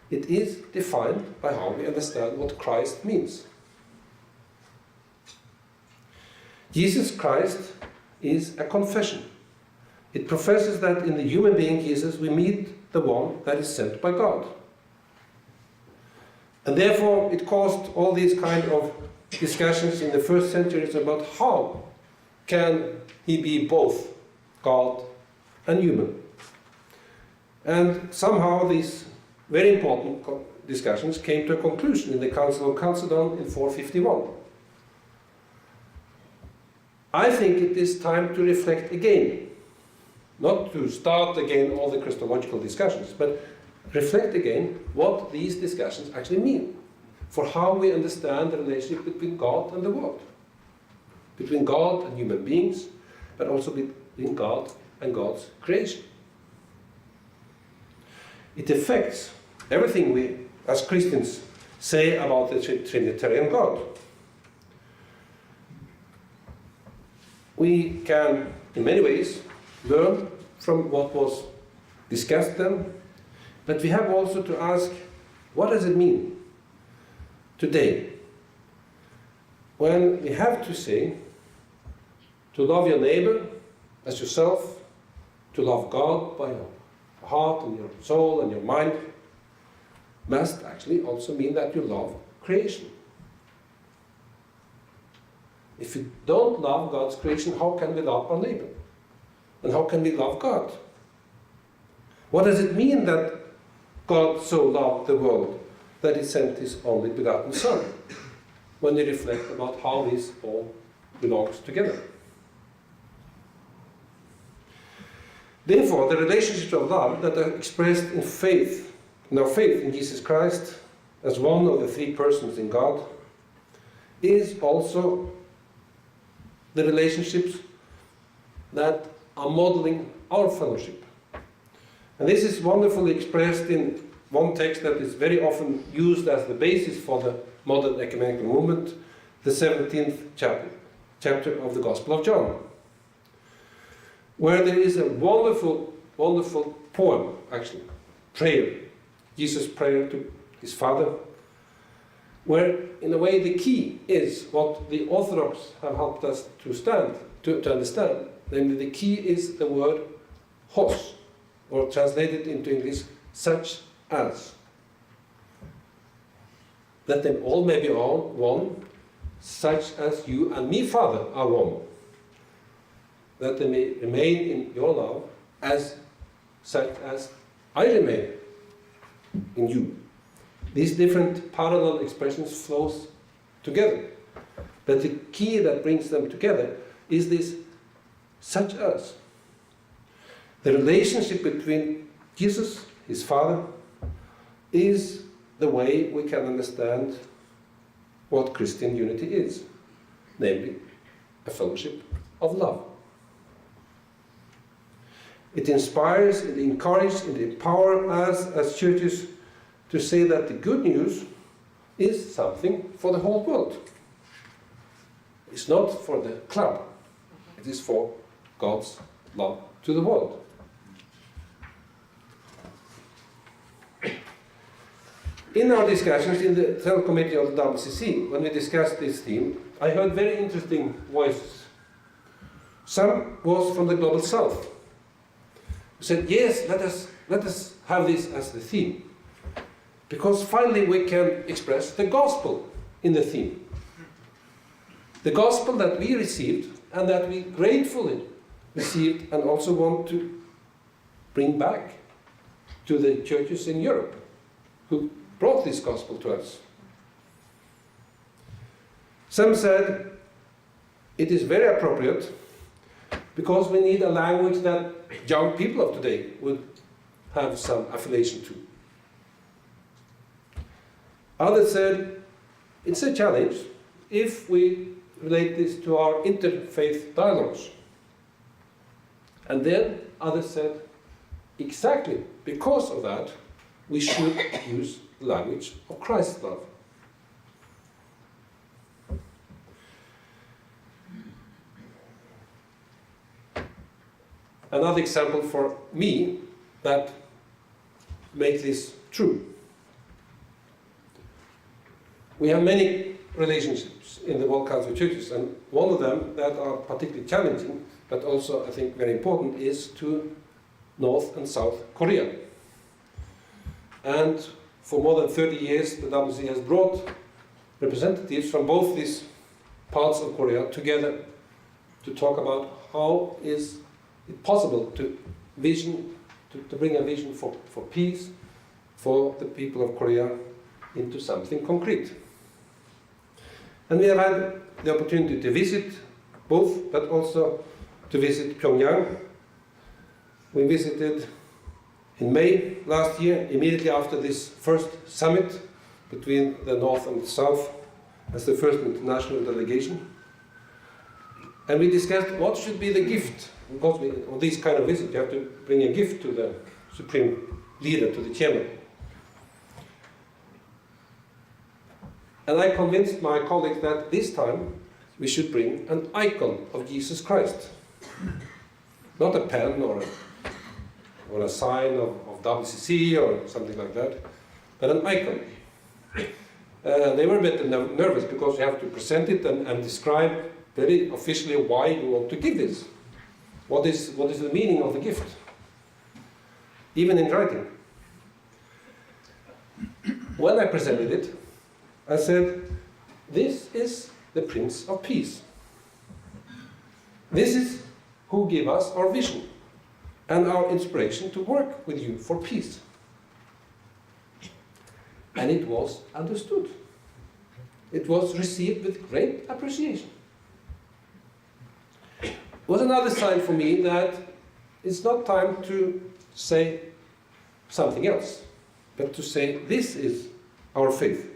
it is defined by how we understand what Christ means. Jesus Christ is a confession. It professes that in the human being Jesus we meet the one that is sent by God. And therefore it caused all these kind of discussions in the first centuries about how can he be both God and human. And somehow these very important discussions came to a conclusion in the Council of Chalcedon in 451. I think it is time to reflect again, not to start again all the Christological discussions, but reflect again what these discussions actually mean for how we understand the relationship between God and the world, between God and human beings, but also between God and God's creation. It affects everything we, as Christians, say about the Trinitarian God. We can, in many ways, learn from what was discussed then, but we have also to ask, what does it mean today when we have to say to love your neighbor as yourself, to love God by your heart and your soul and your mind, must actually also mean that you love creation. If you don't love God's creation, how can we love our neighbor? And how can we love God? What does it mean that God so loved the world that he sent his only begotten Son? When we reflect about how this all belongs together. Therefore, the relationships of love that are expressed in faith, in our faith in Jesus Christ as one of the three persons in God, is also the relationships that are modeling our fellowship. And this is wonderfully expressed in one text that is very often used as the basis for the modern ecumenical movement, the 17th chapter of the Gospel of John, where there is a wonderful, wonderful poem, actually, prayer, Jesus' prayer to his Father, where, in a way, the key is what the Orthodox have helped us to understand. Namely, the key is the word hos, or translated into English, such as. That they all may be all one, such as you and me, Father, are one. That they may remain in your love, as such as I remain in you. These different parallel expressions flows together. But the key that brings them together is this such as. The relationship between Jesus, his Father, is the way we can understand what Christian unity is, namely a fellowship of love. It inspires, it encourages, it empowers us as churches to say that the good news is something for the whole world. It's not for the club, it is for God's love to the world. In our discussions in the Central Committee of the WCC, when we discussed this theme, I heard very interesting voices. Some was from the Global South, who said, yes, let us have this as the theme, because finally we can express the gospel in the theme. The gospel that we received and that we gratefully received and also want to bring back to the churches in Europe who brought this gospel to us. Some said it is very appropriate because we need a language that young people of today would have some affiliation to. Others said it's a challenge if we relate this to our interfaith dialogues. And then others said exactly because of that we should use the language of Christ's love. Another example for me that makes this true. We have many relationships in the World Council of Churches, and one of them that are particularly challenging, but also I think very important, is to North and South Korea. And for more than 30 years, the WC has brought representatives from both these parts of Korea together to talk about how is it possible to bring a vision for peace for the people of Korea into something concrete. And we have had the opportunity to visit both, but also to visit Pyongyang. We visited in May last year, immediately after this first summit between the North and the South, as the first international delegation. And we discussed what should be the gift. Because on these kind of visits, you have to bring a gift to the supreme leader, to the chairman. And I convinced my colleagues that this time we should bring an icon of Jesus Christ. Not a pen or a sign of WCC or something like that, but an icon. They were a bit nervous because you have to present it and describe very officially why you want to give this. What is the meaning of the gift? Even in writing. when I presented it, I said, this is the Prince of Peace. This is who gave us our vision and our inspiration to work with you for peace. And it was understood. It was received with great appreciation. It was another sign for me that it's not time to say something else, but to say this is our faith.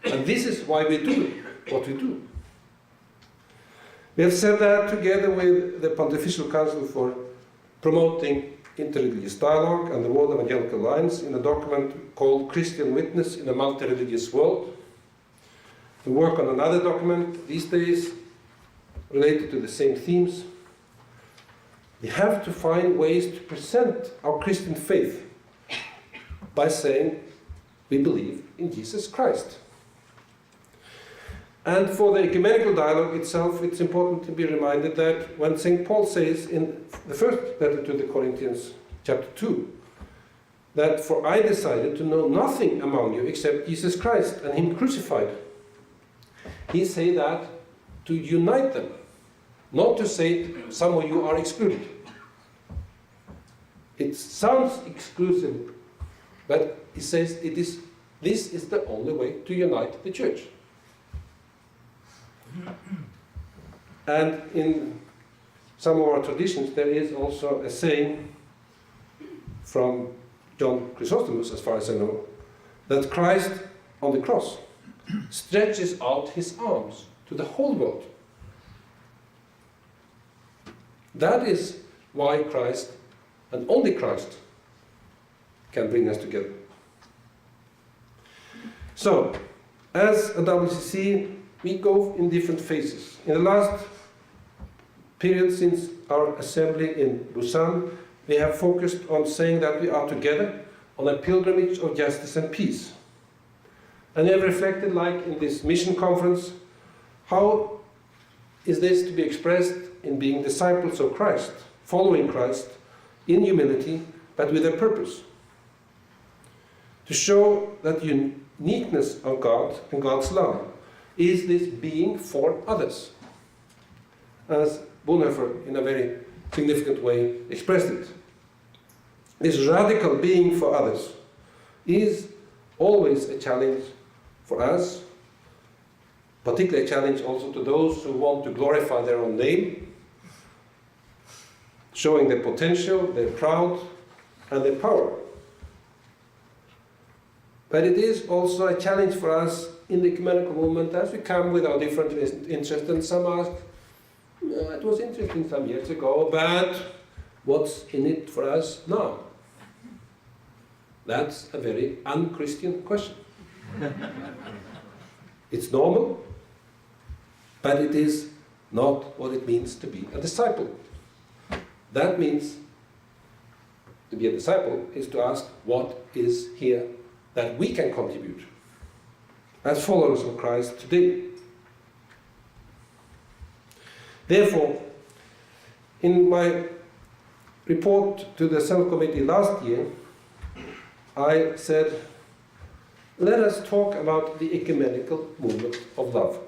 And this is why we do what we do. We have said that together with the Pontifical Council for Promoting Interreligious Dialogue and the World Evangelical Alliance in a document called Christian Witness in a Multi-Religious World. We work on another document these days related to the same themes. We have to find ways to present our Christian faith by saying we believe in Jesus Christ. And for the ecumenical dialogue itself, it's important to be reminded that when St. Paul says in the first letter to the Corinthians, chapter 2, that for I decided to know nothing among you except Jesus Christ and Him crucified. He says that to unite them, not to say some of you are excluded. It sounds exclusive, but he says this is the only way to unite the church. And in some of our traditions there is also a saying from John Chrysostom, as far as I know, that Christ on the cross stretches out his arms to the whole world. That is why Christ, and only Christ, can bring us together. So, as a WCC, we go in different phases. In the last period since our assembly in Lausanne, we have focused on saying that we are together on a pilgrimage of justice and peace. And we have reflected, like in this mission conference, how is this to be expressed in being disciples of Christ, following Christ in humility, but with a purpose. To show that uniqueness of God and God's love is this being for others, as Bonhoeffer in a very significant way expressed it. This radical being for others is always a challenge for us, particularly a challenge also to those who want to glorify their own name, showing their potential, their pride, and their power. But it is also a challenge for us in the ecumenical movement as we come with our different interests, and some ask, it was interesting some years ago, but what's in it for us now? That's a very un-Christian question. It's normal, but it is not what it means to be a disciple. That means to be a disciple is to ask what is here that we can contribute as followers of Christ today. Therefore, in my report to the Cell Committee last year, I said, let us talk about the ecumenical movement of love.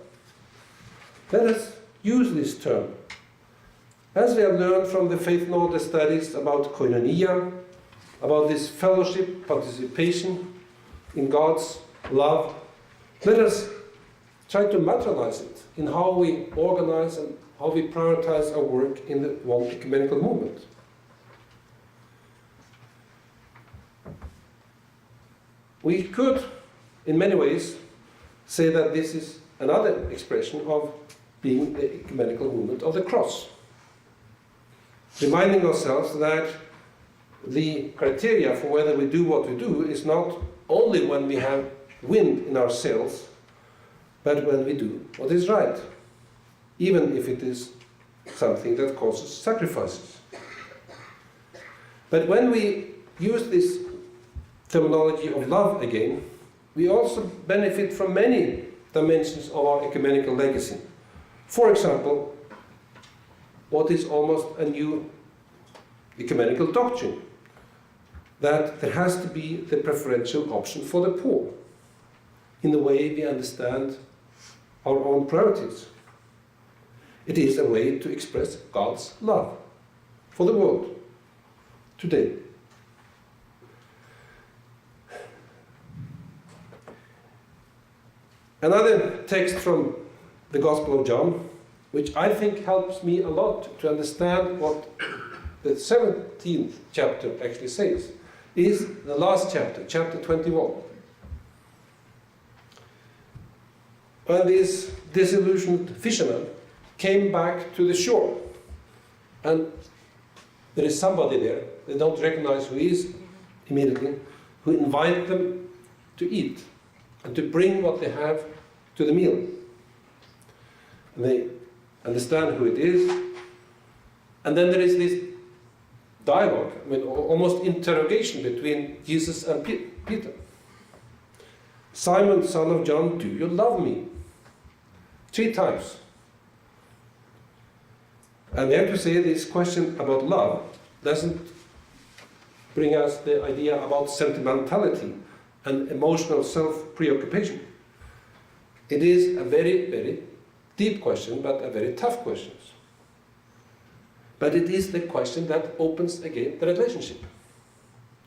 Let us use this term. As we have learned from the Faith and Order studies about koinonia, about this fellowship, participation in God's love, let us try to materialize it in how we organize and how we prioritize our work in the one ecumenical movement. We could, in many ways, say that this is another expression of being the ecumenical movement of the cross. Reminding ourselves that the criteria for whether we do what we do is not only when we have wind in our sails, but when we do what is right, even if it is something that causes sacrifices. But when we use this terminology of love again, we also benefit from many dimensions of our ecumenical legacy. For example, what is almost a new ecumenical doctrine, that there has to be the preferential option for the poor. in the way we understand our own priorities. It is a way to express God's love for the world today. Another text from the Gospel of John, which I think helps me a lot to understand what the 17th chapter actually says, is the last chapter, chapter 21. When this disillusioned fisherman came back to the shore, and there is somebody there, they don't recognize who he is immediately, who invite them to eat and to bring what they have to the meal. And they understand who it is. And then there is this dialogue, I mean, almost interrogation between Jesus and Peter. Simon, son of John, do you love me? 3 times. And we have to say this question about love doesn't bring us the idea about sentimentality and emotional self-preoccupation. It is a very, very deep question, but a very tough question. But it is the question that opens again the relationship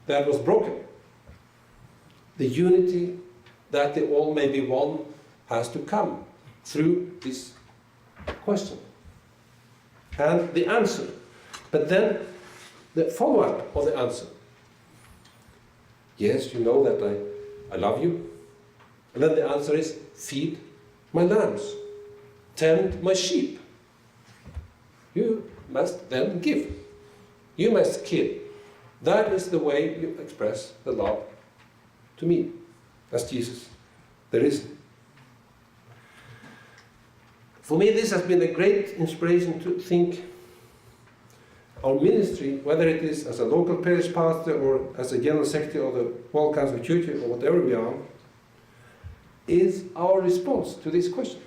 that was broken. The unity that they all may be one has to come through this question. And the answer, but then the follow-up of the answer. Yes, you know that I love you. And then the answer is, feed my lambs, tend my sheep. You must then give. You must kill. That is the way you express the love to me, as Jesus. There is. For me, this has been a great inspiration to think our ministry, whether it is as a local parish pastor or as a general secretary of the World Council of Churches or whatever we are, is our response to this question.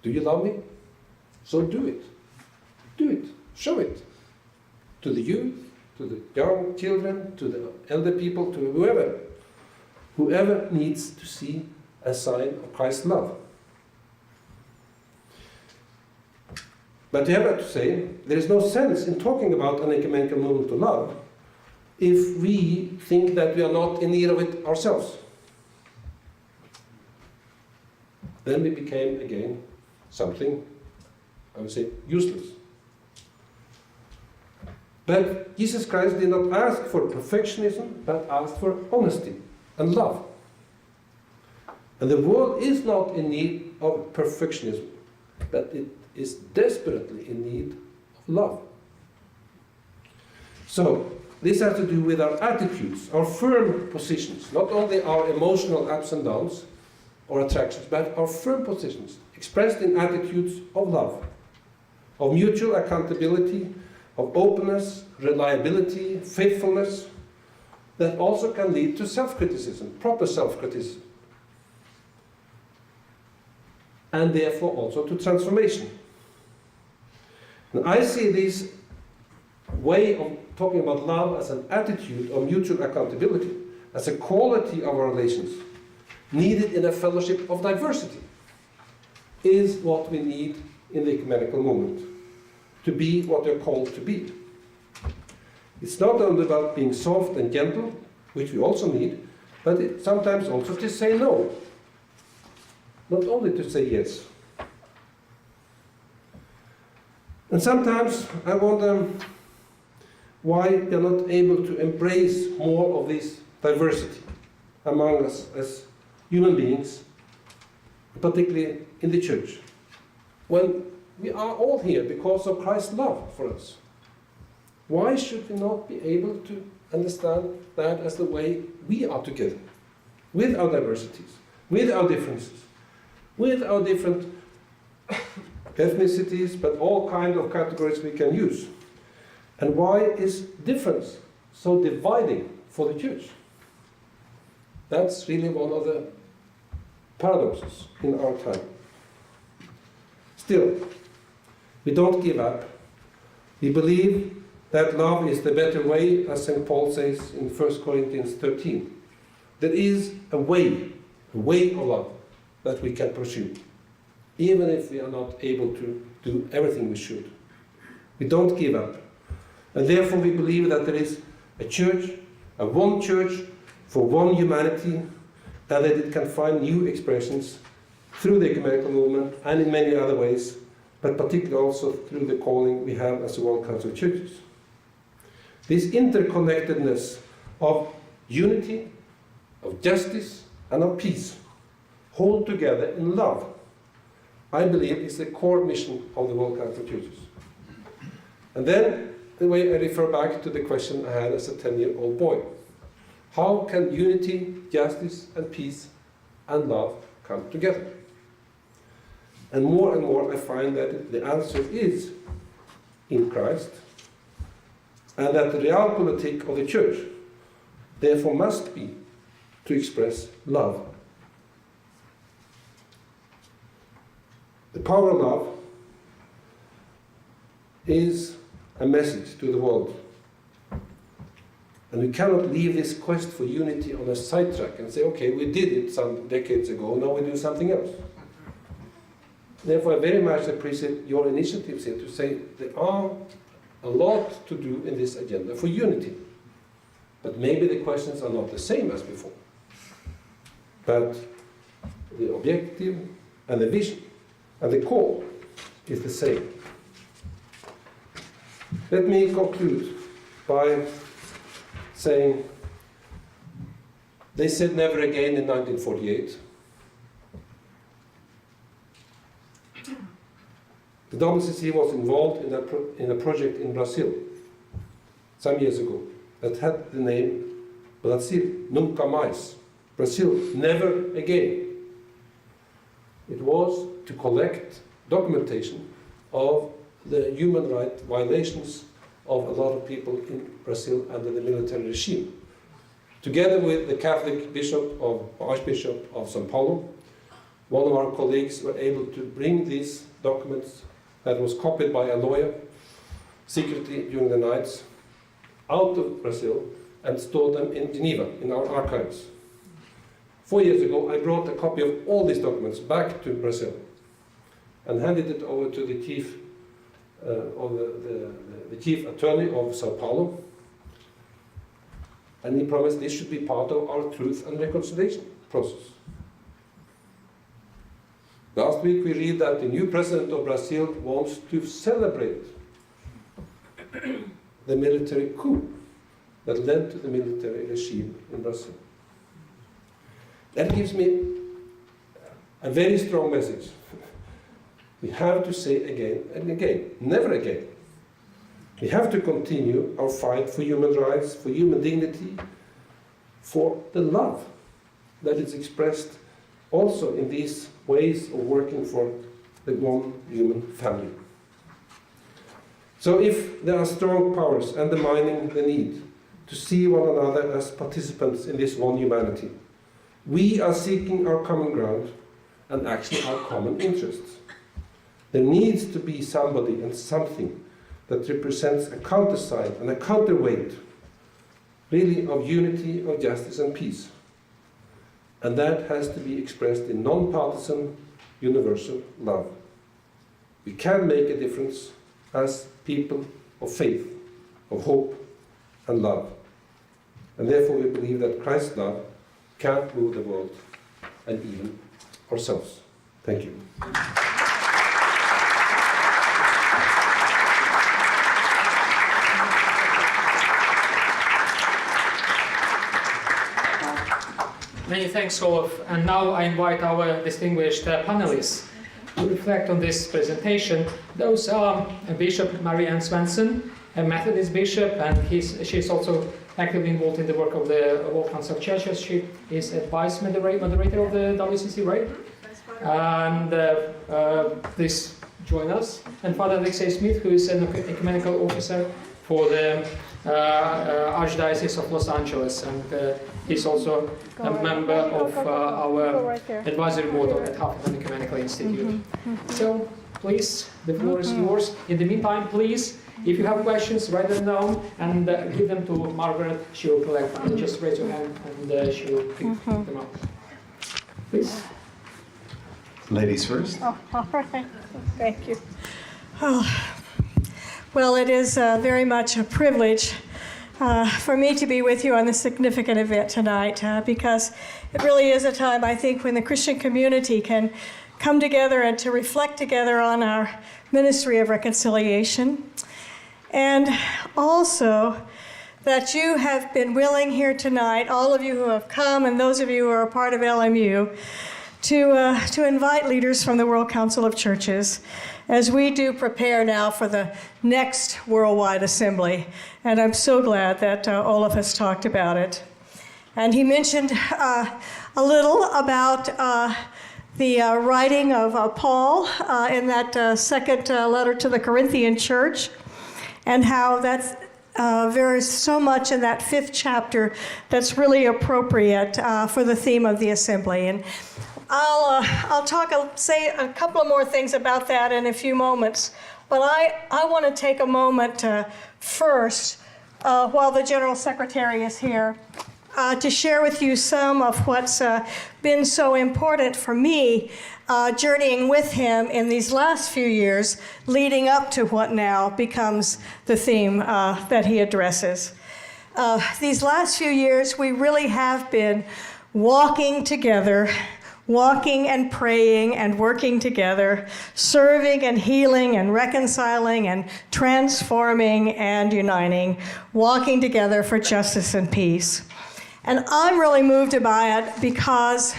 Do you love me? So do it. Do it. Show it. To the youth, to the young children, to the elder people, to whoever. Whoever needs to see a sign of Christ's love. But you have to say, there is no sense in talking about an ecumenical movement to love if we think that we are not in need of it ourselves. Then we became again something, I would say, useless. But Jesus Christ did not ask for perfectionism, but asked for honesty and love. And the world is not in need of perfectionism, but it is desperately in need of love. So, this has to do with our attitudes, our firm positions, not only our emotional ups and downs or attractions, but our firm positions, expressed in attitudes of love, of mutual accountability, of openness, reliability, faithfulness, that also can lead to self-criticism, proper self-criticism, and therefore also to transformation. And I see this way of talking about love as an attitude of mutual accountability, as a quality of our relations, needed in a fellowship of diversity, is what we need in the ecumenical movement, to be what they're called to be. It's not only about being soft and gentle, which we also need, but sometimes also to say no, not only to say yes. And sometimes I wonder why we are not able to embrace more of this diversity among us as human beings, particularly in the church, when we are all here because of Christ's love for us. Why should we not be able to understand that as the way we are together, with our diversities, with our differences, with our different ethnicities, but all kinds of categories we can use? And why is difference so dividing for the church? That's really one of the paradoxes in our time. Still, we don't give up. We believe that love is the better way, as St. Paul says in 1 Corinthians 13. there is a way of love that we can pursue, even if we are not able to do everything we should. We don't give up. And therefore we believe that there is a church, a one church for one humanity, and that it can find new expressions through the ecumenical movement and in many other ways, but particularly also through the calling we have as the World Council of Churches. This interconnectedness of unity, of justice, and of peace, hold together in love, I believe is the core mission of the World Council of Churches. And then, the way I refer back to the question I had as a 10-year-old boy. How can unity, justice, and peace and love come together? And more I find that the answer is in Christ, and that the realpolitik of the church therefore must be to express love. The power of love is a message to the world. And we cannot leave this quest for unity on a sidetrack and say, okay, we did it some decades ago, now we do something else. Therefore, I very much appreciate your initiatives here to say there are a lot to do in this agenda for unity. But maybe the questions are not the same as before. But the objective and the vision and the call is the same. Let me conclude by saying, they said never again in 1948. The WCC was involved in a project in Brazil some years ago that had the name Brasil Nunca Mais. Brazil, never again. It was to collect documentation of the human rights violations of a lot of people in Brazil under the military regime. Together with the Catholic Archbishop of São Paulo, one of our colleagues were able to bring these documents that was copied by a lawyer secretly during the nights out of Brazil and stored them in Geneva in our archives. 4 years ago I brought a copy of all these documents back to Brazil and handed it over to the chief the chief attorney of Sao Paulo, and he promised this should be part of our truth and reconciliation process. Last week we read that the new president of Brazil wants to celebrate the military coup that led to the military regime in Brazil. That gives me a very strong message. We have to say again and again, never again. We have to continue our fight for human rights, for human dignity, for the love that is expressed also in these ways of working for the one human family. So if there are strong powers undermining the need to see one another as participants in this one humanity, we are seeking our common ground and actually our common interests. There needs to be somebody and something that represents a counterside and a counterweight, really, of unity, of justice and peace. And that has to be expressed in non-partisan, universal love. We can make a difference as people of faith, of hope and love. And therefore we believe that Christ's love can move the world and even ourselves. Thank you. Many thanks, Olaf. And now I invite our distinguished panelists to reflect on this presentation. Those are Bishop Marianne Svensson, a Methodist bishop, and she's also actively involved in the work of the World Council of Churches. She is a vice moderator of the WCC, right? And please join us. And Father Alexei Smith, who is an ecumenical officer for the Archdiocese of Los Angeles, and he's also a member of our advisory board at Huffington Ecumenical Institute. So, please, the floor is yours. In the meantime, please, If you have questions, write them down and give them to Margaret. She will collect them. Just raise your hand and she will pick them up. Please. Ladies first. Oh, all right. Thank you. Oh. Well, it is very much a privilege for me to be with you on this significant event tonight because it really is a time, I think, when the Christian community can come together and to reflect together on our ministry of reconciliation. And also that you have been willing here tonight, all of you who have come and those of you who are a part of LMU, to invite leaders from the World Council of Churches as we do prepare now for the next Worldwide Assembly. And I'm so glad that Olaf has talked about it. And he mentioned a little about the writing of Paul in that second letter to the Corinthian church, and how that's there's so much in that 5th chapter that's really appropriate for the theme of the assembly. And I'll say a couple of more things about that in a few moments, but I want to take a moment first, while the General Secretary is here, to share with you some of what's been so important for me journeying with him in these last few years, leading up to what now becomes the theme that he addresses. These last few years, we really have been walking together, walking and praying and working together, serving and healing and reconciling and transforming and uniting, walking together for justice and peace. And I'm really moved by it because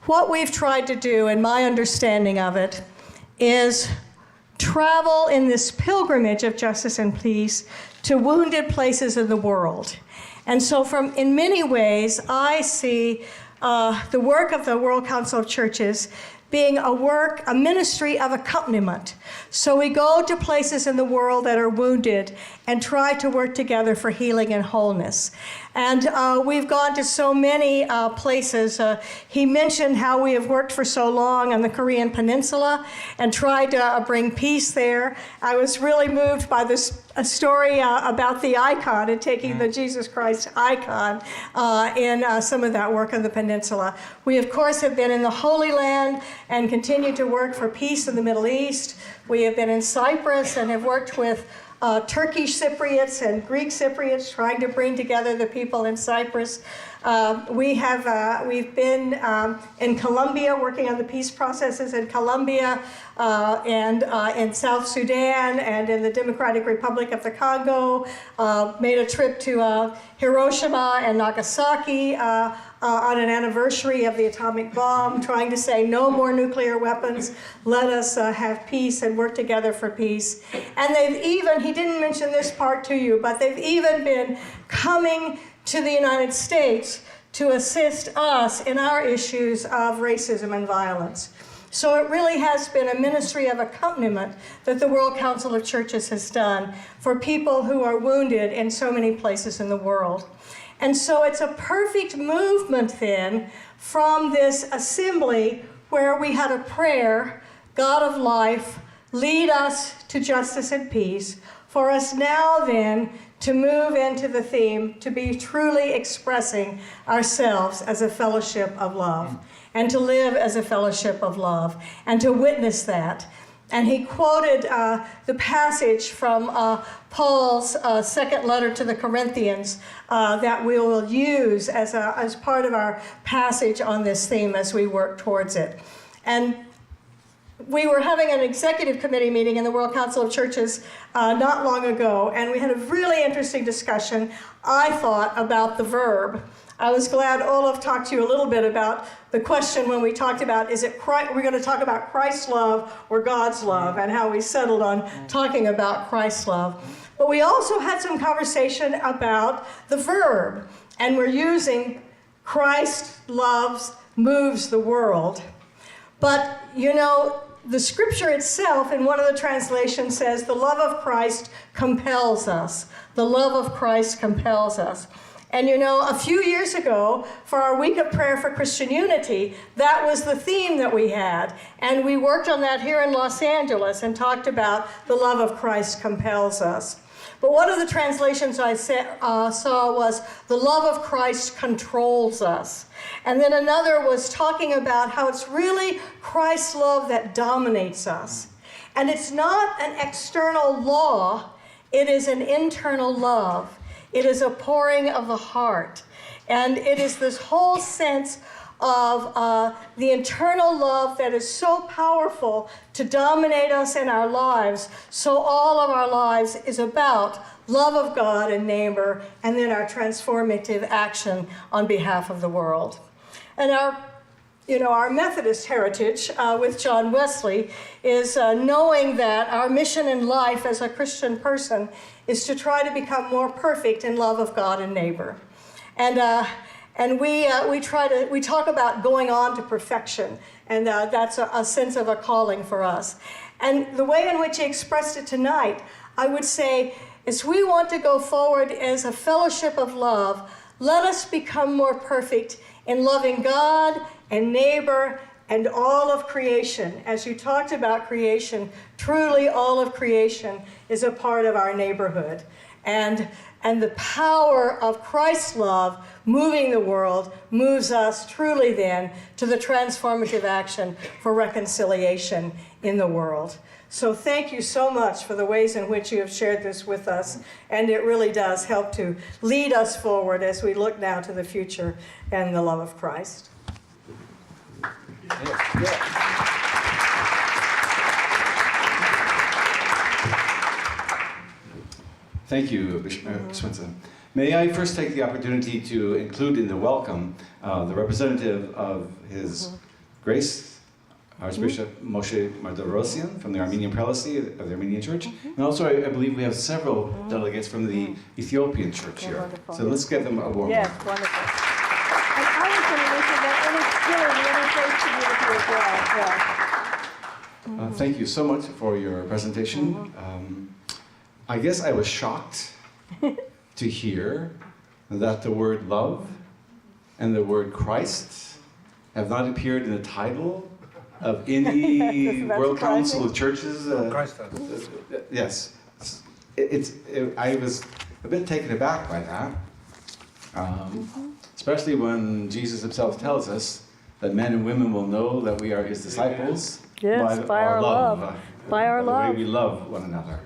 what we've tried to do, in my understanding of it, is travel in this pilgrimage of justice and peace to wounded places in the world. And so in many ways, I see the work of the World Council of Churches being a ministry of accompaniment. So we go to places in the world that are wounded and try to work together for healing and wholeness. And we've gone to so many places. He mentioned how we have worked for so long on the Korean Peninsula and tried to bring peace there. I was really moved by a story about the icon and taking the Jesus Christ icon in some of that work on the peninsula. We, of course, have been in the Holy Land and continue to work for peace in the Middle East. We have been in Cyprus and have worked with Turkish Cypriots and Greek Cypriots, trying to bring together the people in Cyprus. We've been in Colombia, working on the peace processes in Colombia, and in South Sudan, and in the Democratic Republic of the Congo. Made a trip to Hiroshima and Nagasaki on an anniversary of the atomic bomb, trying to say no more nuclear weapons, let us have peace and work together for peace. And he didn't mention this part to you, but they've even been coming to the United States to assist us in our issues of racism and violence. So it really has been a ministry of accompaniment that the World Council of Churches has done for people who are wounded in so many places in the world. And so it's a perfect movement then from this assembly where we had a prayer, God of life, lead us to justice and peace, for us now then to move into the theme, to be truly expressing ourselves as a fellowship of love, and to live as a fellowship of love, and to witness that. And he quoted the passage from Paul's second letter to the Corinthians that we will use as part of our passage on this theme as we work towards it. And we were having an executive committee meeting in the World Council of Churches not long ago, and we had a really interesting discussion, I thought, about the verb. I was glad Olaf talked to you a little bit about the question when we talked about, we're going to talk about Christ's love or God's love, and how we settled on talking about Christ's love. But we also had some conversation about the verb, and we're using Christ loves, moves the world. But, you know, the scripture itself in one of the translations says, the love of Christ compels us. The love of Christ compels us. And you know, a few years ago, for our week of prayer for Christian unity, that was the theme that we had. And we worked on that here in Los Angeles and talked about the love of Christ compels us. But one of the translations I saw was, the love of Christ controls us. And then another was talking about how it's really Christ's love that dominates us. And it's not an external law, it is an internal love. It is a pouring of the heart. And it is this whole sense of the internal love that is so powerful to dominate us in our lives. So all of our lives is about love of God and neighbor, and then our transformative action on behalf of the world. And our Methodist heritage with John Wesley is knowing that our mission in life as a Christian person is to try to become more perfect in love of God and neighbor. And we talk about going on to perfection, and that's a sense of a calling for us. And the way in which he expressed it tonight, I would say, is we want to go forward as a fellowship of love. Let us become more perfect in loving God and neighbor and all of creation. As you talked about creation, truly all of creation is a part of our neighborhood. And the power of Christ's love moving the world moves us truly then to the transformative action for reconciliation in the world. So thank you so much for the ways in which you have shared this with us. And it really does help to lead us forward as we look now to the future and the love of Christ. Thank you, Bishop Swinson. May I first take the opportunity to include in the welcome the representative of His Grace, Archbishop Moshe Mardarosian from the Armenian Prelacy of the Armenian Church. And also, I believe we have several delegates from the Ethiopian Church here. Wonderful. So let's give them a warm Yes, welcome. wonderful. And I was going to mention that, and it's really great to be with you as well. Thank you so much for your presentation. I guess I was shocked to hear that the word love and the word Christ have not appeared in the title of any World Council of Churches. Yes. I was a bit taken aback by that, especially when Jesus himself tells us that men and women will know that we are his disciples by our love. By our the love. way we love one another.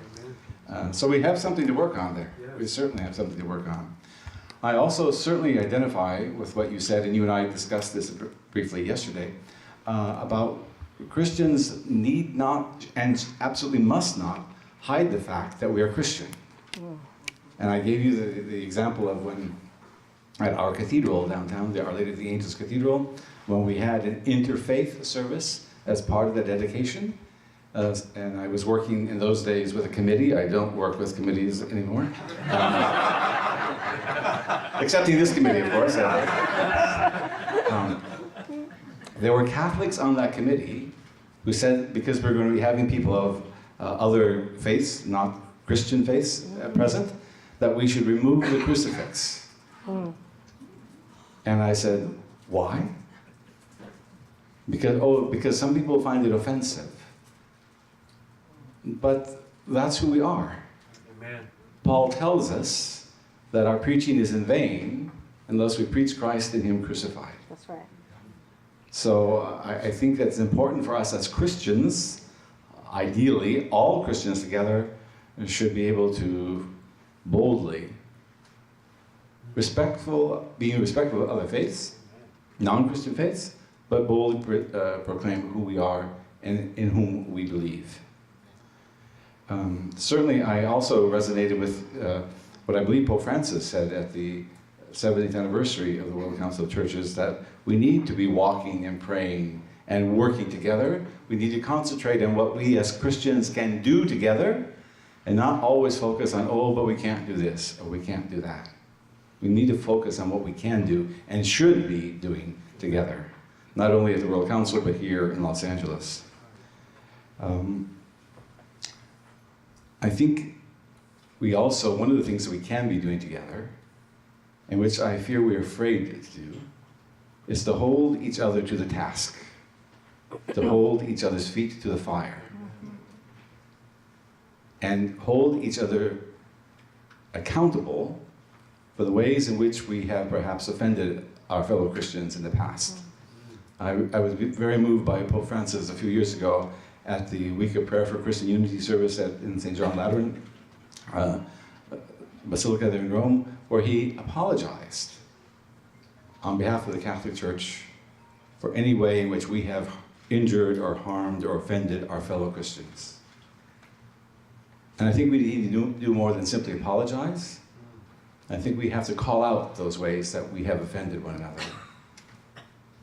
So we have something to work on there. We certainly have something to work on. I also certainly identify with what you said, and you and I discussed this briefly yesterday, about Christians need not and absolutely must not hide the fact that we are Christian. And I gave you the example of when at our cathedral downtown, the Our Lady of the Angels Cathedral, when we had an interfaith service as part of the dedication. And I was working in those days with a committee. I don't work with committees anymore. Excepting this committee, of course. There were Catholics on that committee who said, because we're going to be having people of other faiths, not Christian faiths present, that we should remove the crucifix. And I said, why? Because some people find it offensive. But that's who we are. Amen. Paul tells us that our preaching is in vain unless we preach Christ and him crucified. That's right. So I think that's important for us as Christians. Ideally, all Christians together should be able to boldly, being respectful of other faiths, non-Christian faiths, but boldly proclaim who we are and in whom we believe. Certainly, I also resonated with what I believe Pope Francis said at the 70th anniversary of the World Council of Churches, that we need to be walking and praying and working together. We need to concentrate on what we as Christians can do together and not always focus on, oh, but we can't do this or we can't do that. We need to focus on what we can do and should be doing together, not only at the World Council, but here in Los Angeles. I think we also, one of the things that we can be doing together, and which I fear we're afraid to do, is to hold each other to the task, to hold each other's feet to the fire, and hold each other accountable for the ways in which we have perhaps offended our fellow Christians in the past. I was very moved by Pope Francis a few years ago at the Week of Prayer for Christian Unity service in St. John Lateran Basilica there in Rome, where he apologized on behalf of the Catholic Church for any way in which we have injured or harmed or offended our fellow Christians. And I think we need to do more than simply apologize. I think we have to call out those ways that we have offended one another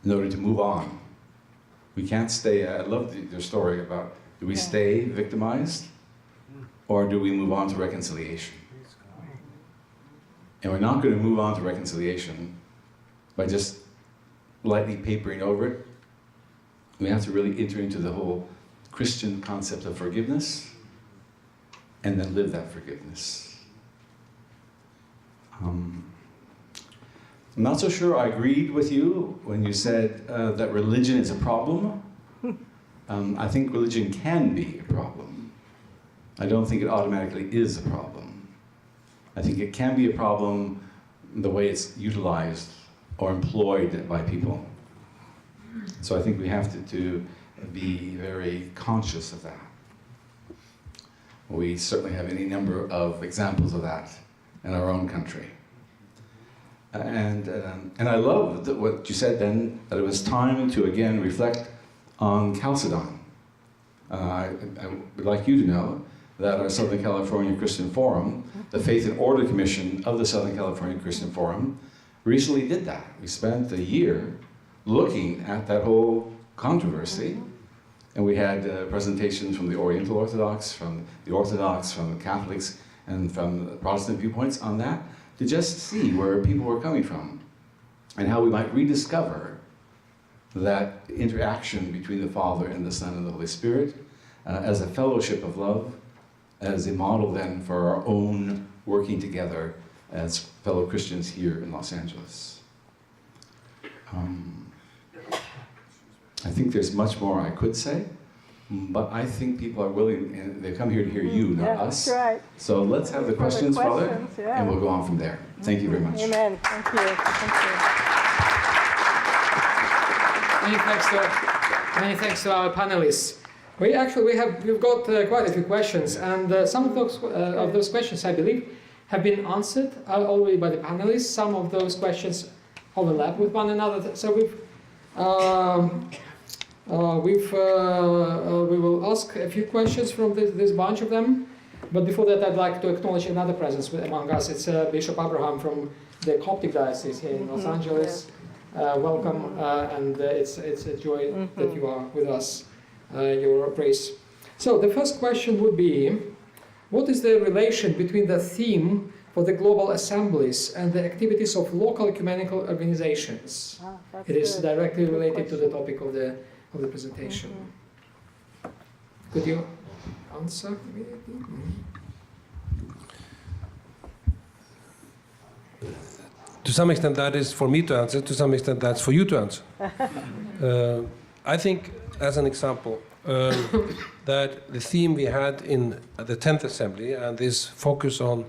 in order to move on. We can't stay, I love your story about, do we stay victimized or do we move on to reconciliation? And we're not going to move on to reconciliation by just lightly papering over it. We have to really enter into the whole Christian concept of forgiveness and then live that forgiveness. I'm not so sure I agreed with you when you said that religion is a problem. I think religion can be a problem. I don't think it automatically is a problem. I think it can be a problem the way it's utilized or employed by people. So I think we have to be very conscious of that. We certainly have any number of examples of that in our own country. And I love what you said then, that it was time to again reflect on Chalcedon. I would like you to know that our Southern California Christian Forum, the Faith and Order Commission of the Southern California Christian Forum, recently did that. We spent a year looking at that whole controversy, and we had presentations from the Oriental Orthodox, from the Catholics, and from the Protestant viewpoints on that, to just see where people were coming from, and how we might rediscover that interaction between the Father and the Son and the Holy Spirit as a fellowship of love, as a model then for our own working together as fellow Christians here in Los Angeles. I think there's much more I could say, but I think people are willing, and they come here to hear you, not us. That's right. So let's have the questions, Father, yeah. and we'll go on from there. Thank you very much. Amen. Thank you. Thank you. Many thanks to our panelists. We've got quite a few questions, and some of those questions, I believe, have been answered already by the panelists. Some of those questions overlap with one another. So we will ask a few questions from this bunch of them. But before that, I'd like to acknowledge another presence among us. It's Bishop Abraham from the Coptic Diocese here in Los Angeles. Welcome, and it's a joy that you are with us. Your praise. So the first question would be, what is the relation between the theme for the global assemblies and the activities of local ecumenical organizations? It is directly related to the topic of the presentation. Could you answer immediately? To some extent that is for me to answer, to some extent that's for you to answer. I think, as an example, that the theme we had in the 10th Assembly and this focus on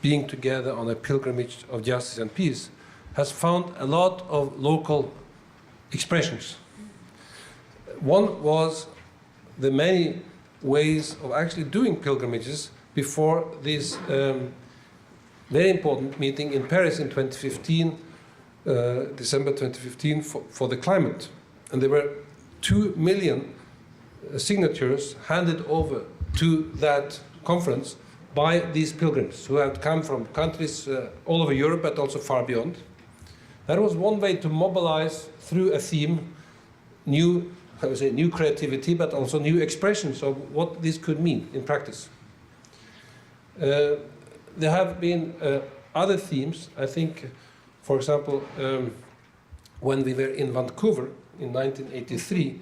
being together on a pilgrimage of justice and peace has found a lot of local expressions. One was the many ways of actually doing pilgrimages before this very important meeting in Paris in 2015, December 2015, for the climate. And there were 2 million signatures handed over to that conference by these pilgrims who had come from countries all over Europe, but also far beyond. That was one way to mobilize through a theme new creativity, but also new expressions of what this could mean in practice. There have been other themes. I think, for example, when we were in Vancouver in 1983,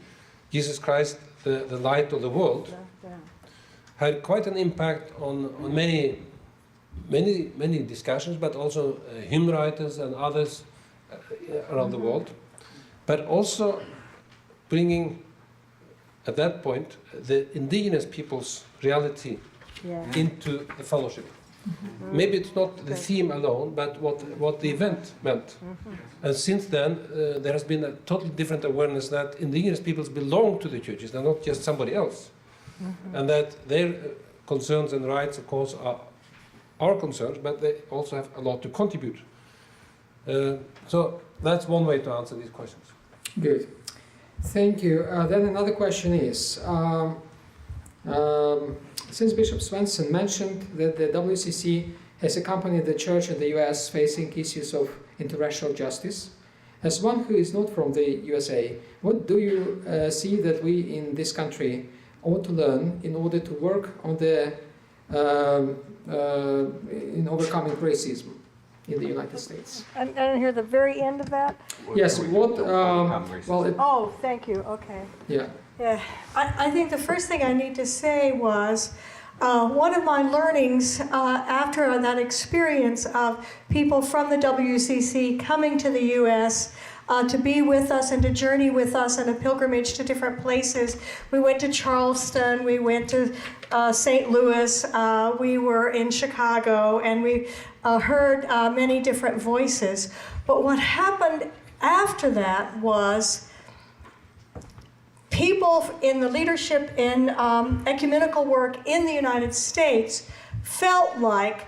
Jesus Christ, the light of the world, had quite an impact on many discussions, but also hymn writers and others around the world, but also bringing, at that point, the indigenous people's reality into the fellowship. Maybe it's not the theme alone, but what the event meant. And since then, there has been a totally different awareness that indigenous peoples belong to the churches, they're not just somebody else. And that their concerns and rights, of course, are our concerns, but they also have a lot to contribute. So that's one way to answer these questions. Good. Thank you. Then another question is, since Bishop Svensson mentioned that the WCC has accompanied the church in the US facing issues of international justice, as one who is not from the USA, what do you see that we in this country ought to learn in order to work on the in overcoming racism in the United States? I didn't hear the very end of that. Yes. What? Well, Oh, thank you. Okay. yeah. Yeah, I think the first thing I need to say was one of my learnings after that experience of people from the WCC coming to the U.S. To be with us and to journey with us on a pilgrimage to different places. We went to Charleston, we went to St. Louis, we were in Chicago, and we heard many different voices. But what happened after that was people in the leadership in ecumenical work in the United States felt like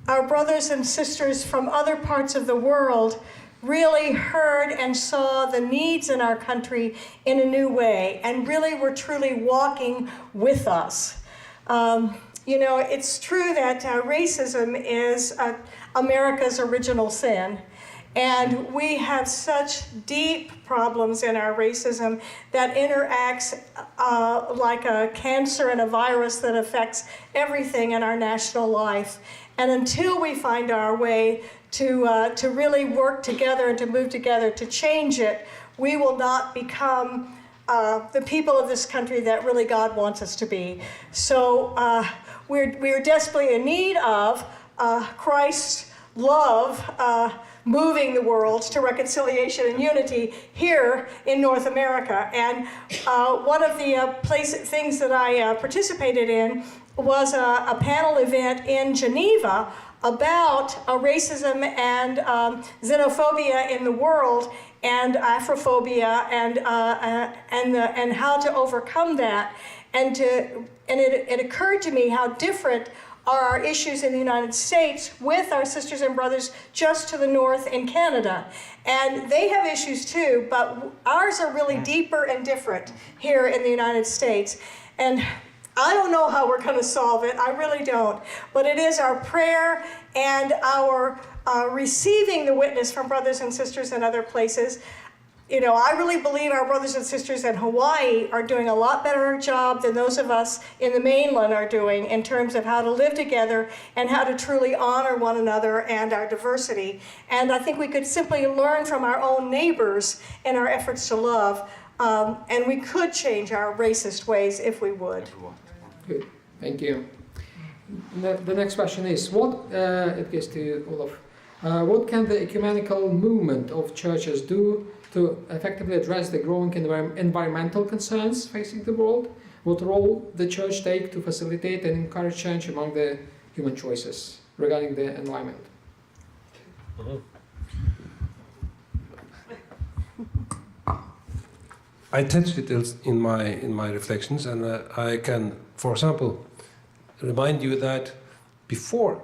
our brothers and sisters from other parts of the world really heard and saw the needs in our country in a new way and really were truly walking with us. You know, it's true that racism is America's original sin. And we have such deep problems in our racism that interacts like a cancer and a virus that affects everything in our national life. And until we find our way to really work together and to move together to change it, we will not become the people of this country that really God wants us to be. So we're desperately in need of Christ's love moving the world to reconciliation and unity here in North America. And one of the things that I participated in was a panel event in Geneva about racism and xenophobia in the world and Afrophobia and how to overcome that. And it occurred to me how different are our issues in the United States with our sisters and brothers just to the north in Canada. And they have issues too, but ours are really deeper and different here in the United States. And I don't know how we're going to solve it, I really don't. But it is our prayer and our receiving the witness from brothers and sisters in other places. You know, I really believe our brothers and sisters in Hawaii are doing a lot better job than those of us in the mainland are doing in terms of how to live together and how to truly honor one another and our diversity. And I think we could simply learn from our own neighbors in our efforts to love, and we could change our racist ways if we would. Good, thank you. The next question is, it goes to Olaf. What can the ecumenical movement of churches do to effectively address the growing environmental concerns facing the world? What role the church take to facilitate and encourage change among the human choices regarding the environment? I touched it in my reflections, and I can, for example, remind you that before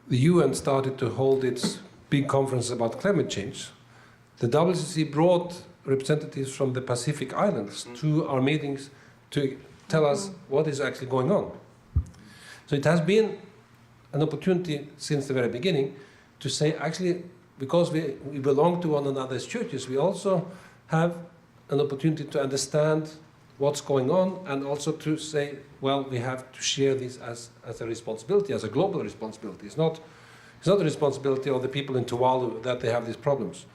the UN started to hold its big conference about climate change, the WCC brought representatives from the Pacific Islands to our meetings to tell us what is actually going on. So it has been an opportunity since the very beginning to say, actually, because we belong to one another's churches, we also have an opportunity to understand what's going on and also to say, well, we have to share this as a responsibility, as a global responsibility. It's not the responsibility of the people in Tuvalu that they have these problems.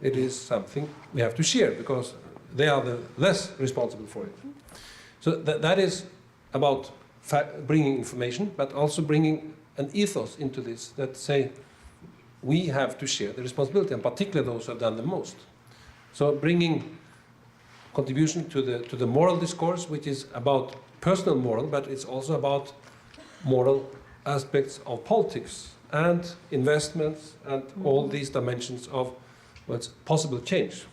It is something we have to share because they are the less responsible for it. So that is about bringing information, but also bringing an ethos into this that say we have to share the responsibility, and particularly those who have done the most. So bringing contribution to the moral discourse, which is about personal moral, but it's also about moral aspects of politics and investments and all these dimensions of what's possible change.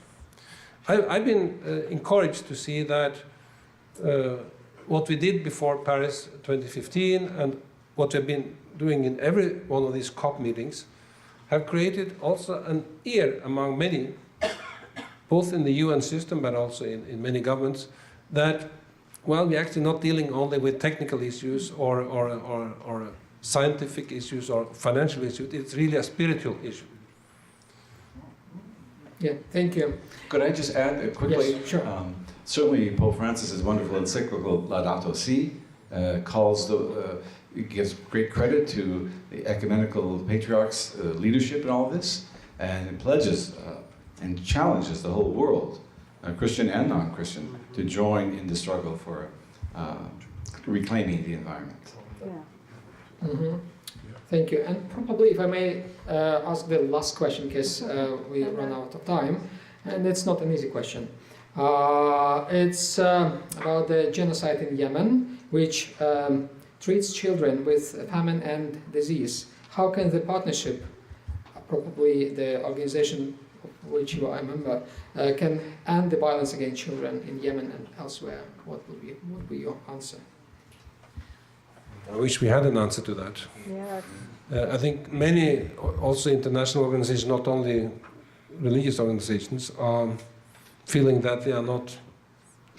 I've been encouraged to see that what we did before Paris 2015 and what we've been doing in every one of these COP meetings have created also an ear among many, both in the UN system but also in many governments, that, well, we're actually not dealing only with technical issues or scientific issues or financial issues. It's really a spiritual issue. Yeah, thank you. Could I just add quickly? Yes, sure. Certainly, Pope Francis's wonderful encyclical Laudato Si gives great credit to the ecumenical patriarch's leadership in all of this, and it pledges and challenges the whole world, Christian and non-Christian, to join in the struggle for reclaiming the environment. Mm-hmm. Thank you. And probably, if I may ask the last question, because we run out of time, and it's not an easy question. It's about the genocide in Yemen, which treats children with famine and disease. How can the partnership, probably the organization of which you are a member, can end the violence against children in Yemen and elsewhere? What would be your answer? I wish we had an answer to that. Yeah. I think many, also international organizations, not only religious organizations, are feeling that they are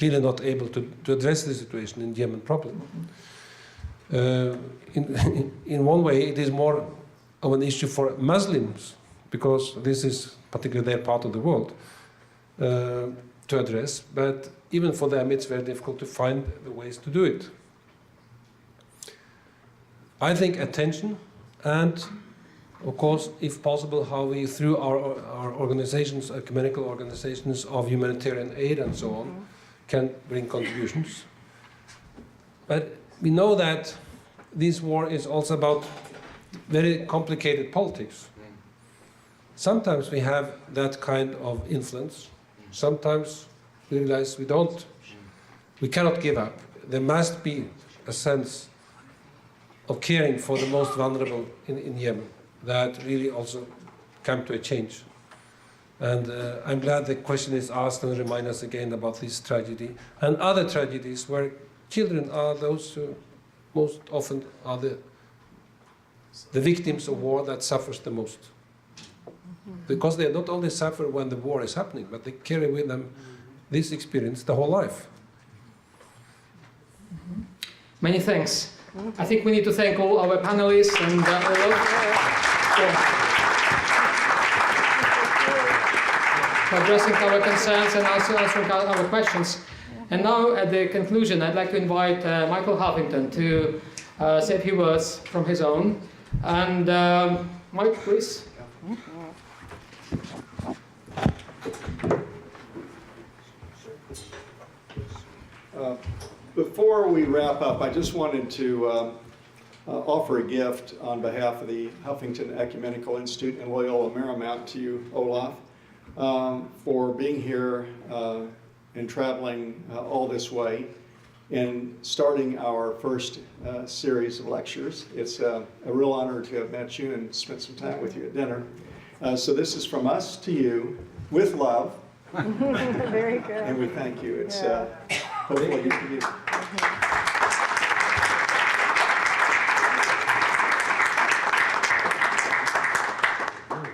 really not able to address the situation in Yemen properly. In one way, it is more of an issue for Muslims, because this is particularly their part of the world, to address. But even for them, it's very difficult to find the ways to do it. I think attention and, of course, if possible, how we, through our organizations, ecumenical organizations of humanitarian aid and so on, can bring contributions. But we know that this war is also about very complicated politics. Sometimes we have that kind of influence. Sometimes we realize we cannot give up. There must be a sense of caring for the most vulnerable in Yemen that really also come to a change. And I'm glad the question is asked and remind us again about this tragedy and other tragedies where children are those who most often are the victims of war that suffers the most. Because they not only suffer when the war is happening, but they carry with them this experience the whole life. Many thanks. I think we need to thank all our panelists and Olaf for addressing our concerns and also answering our questions. And now, at the conclusion, I'd like to invite Michael Huffington to say a few words from his own. And Mike, please. Before we wrap up, I just wanted to offer a gift on behalf of the Huffington Ecumenical Institute and Loyola Marymount to you, Olaf, for being here and traveling all this way and starting our first series of lectures. It's a real honor to have met you and spent some time with you at dinner. So this is from us to you, with love. Very good. And we thank you. It's hopefully you can use it.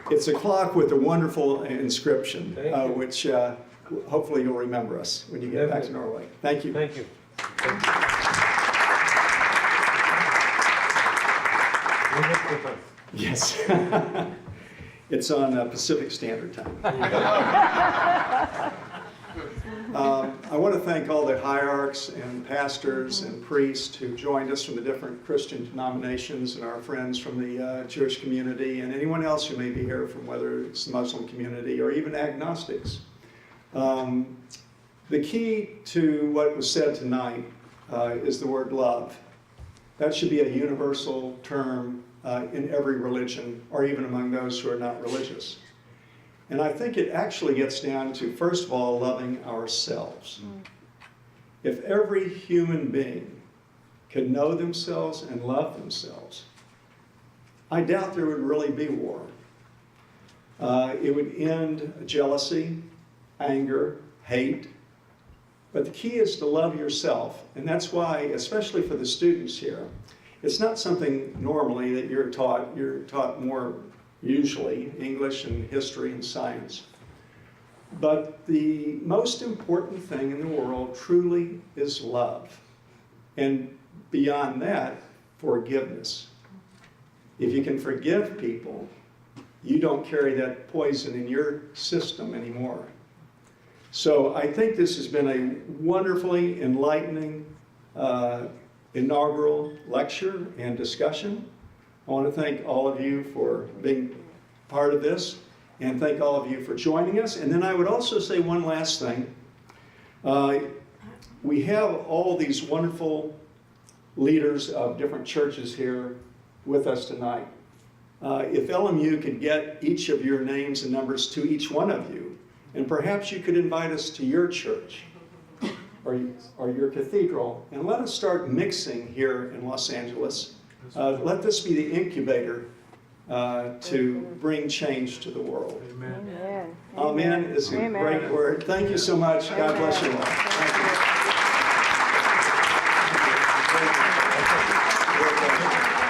It's a clock with a wonderful inscription, which hopefully you'll remember us when you get back to Norway. Thank you. Thank you. Yes. It's on Pacific Standard Time. I want to thank all the hierarchs and pastors and priests who joined us from the different Christian denominations and our friends from the Jewish community and anyone else who may be here from whether it's the Muslim community or even agnostics. The key to what was said tonight is the word love. That should be a universal term in every religion, or even among those who are not religious. And I think it actually gets down to, first of all, loving ourselves. If every human being could know themselves and love themselves, I doubt there would really be war. It would end jealousy, anger, hate. But the key is to love yourself, and that's why, especially for the students here, it's not something normally that you're taught. You're taught more usually English and history and science. But the most important thing in the world truly is love. And beyond that, forgiveness. If you can forgive people, you don't carry that poison in your system anymore. So I think this has been a wonderfully enlightening inaugural lecture and discussion. I want to thank all of you for being part of this, and thank all of you for joining us. And then I would also say one last thing. We have all these wonderful leaders of different churches here with us tonight. If LMU could get each of your names and numbers to each one of you, and perhaps you could invite us to your church or your cathedral, and let us start mixing here in Los Angeles. Let this be the incubator to bring change to the world. Amen. Amen is a great word. Thank you so much. God bless you all. Thank you.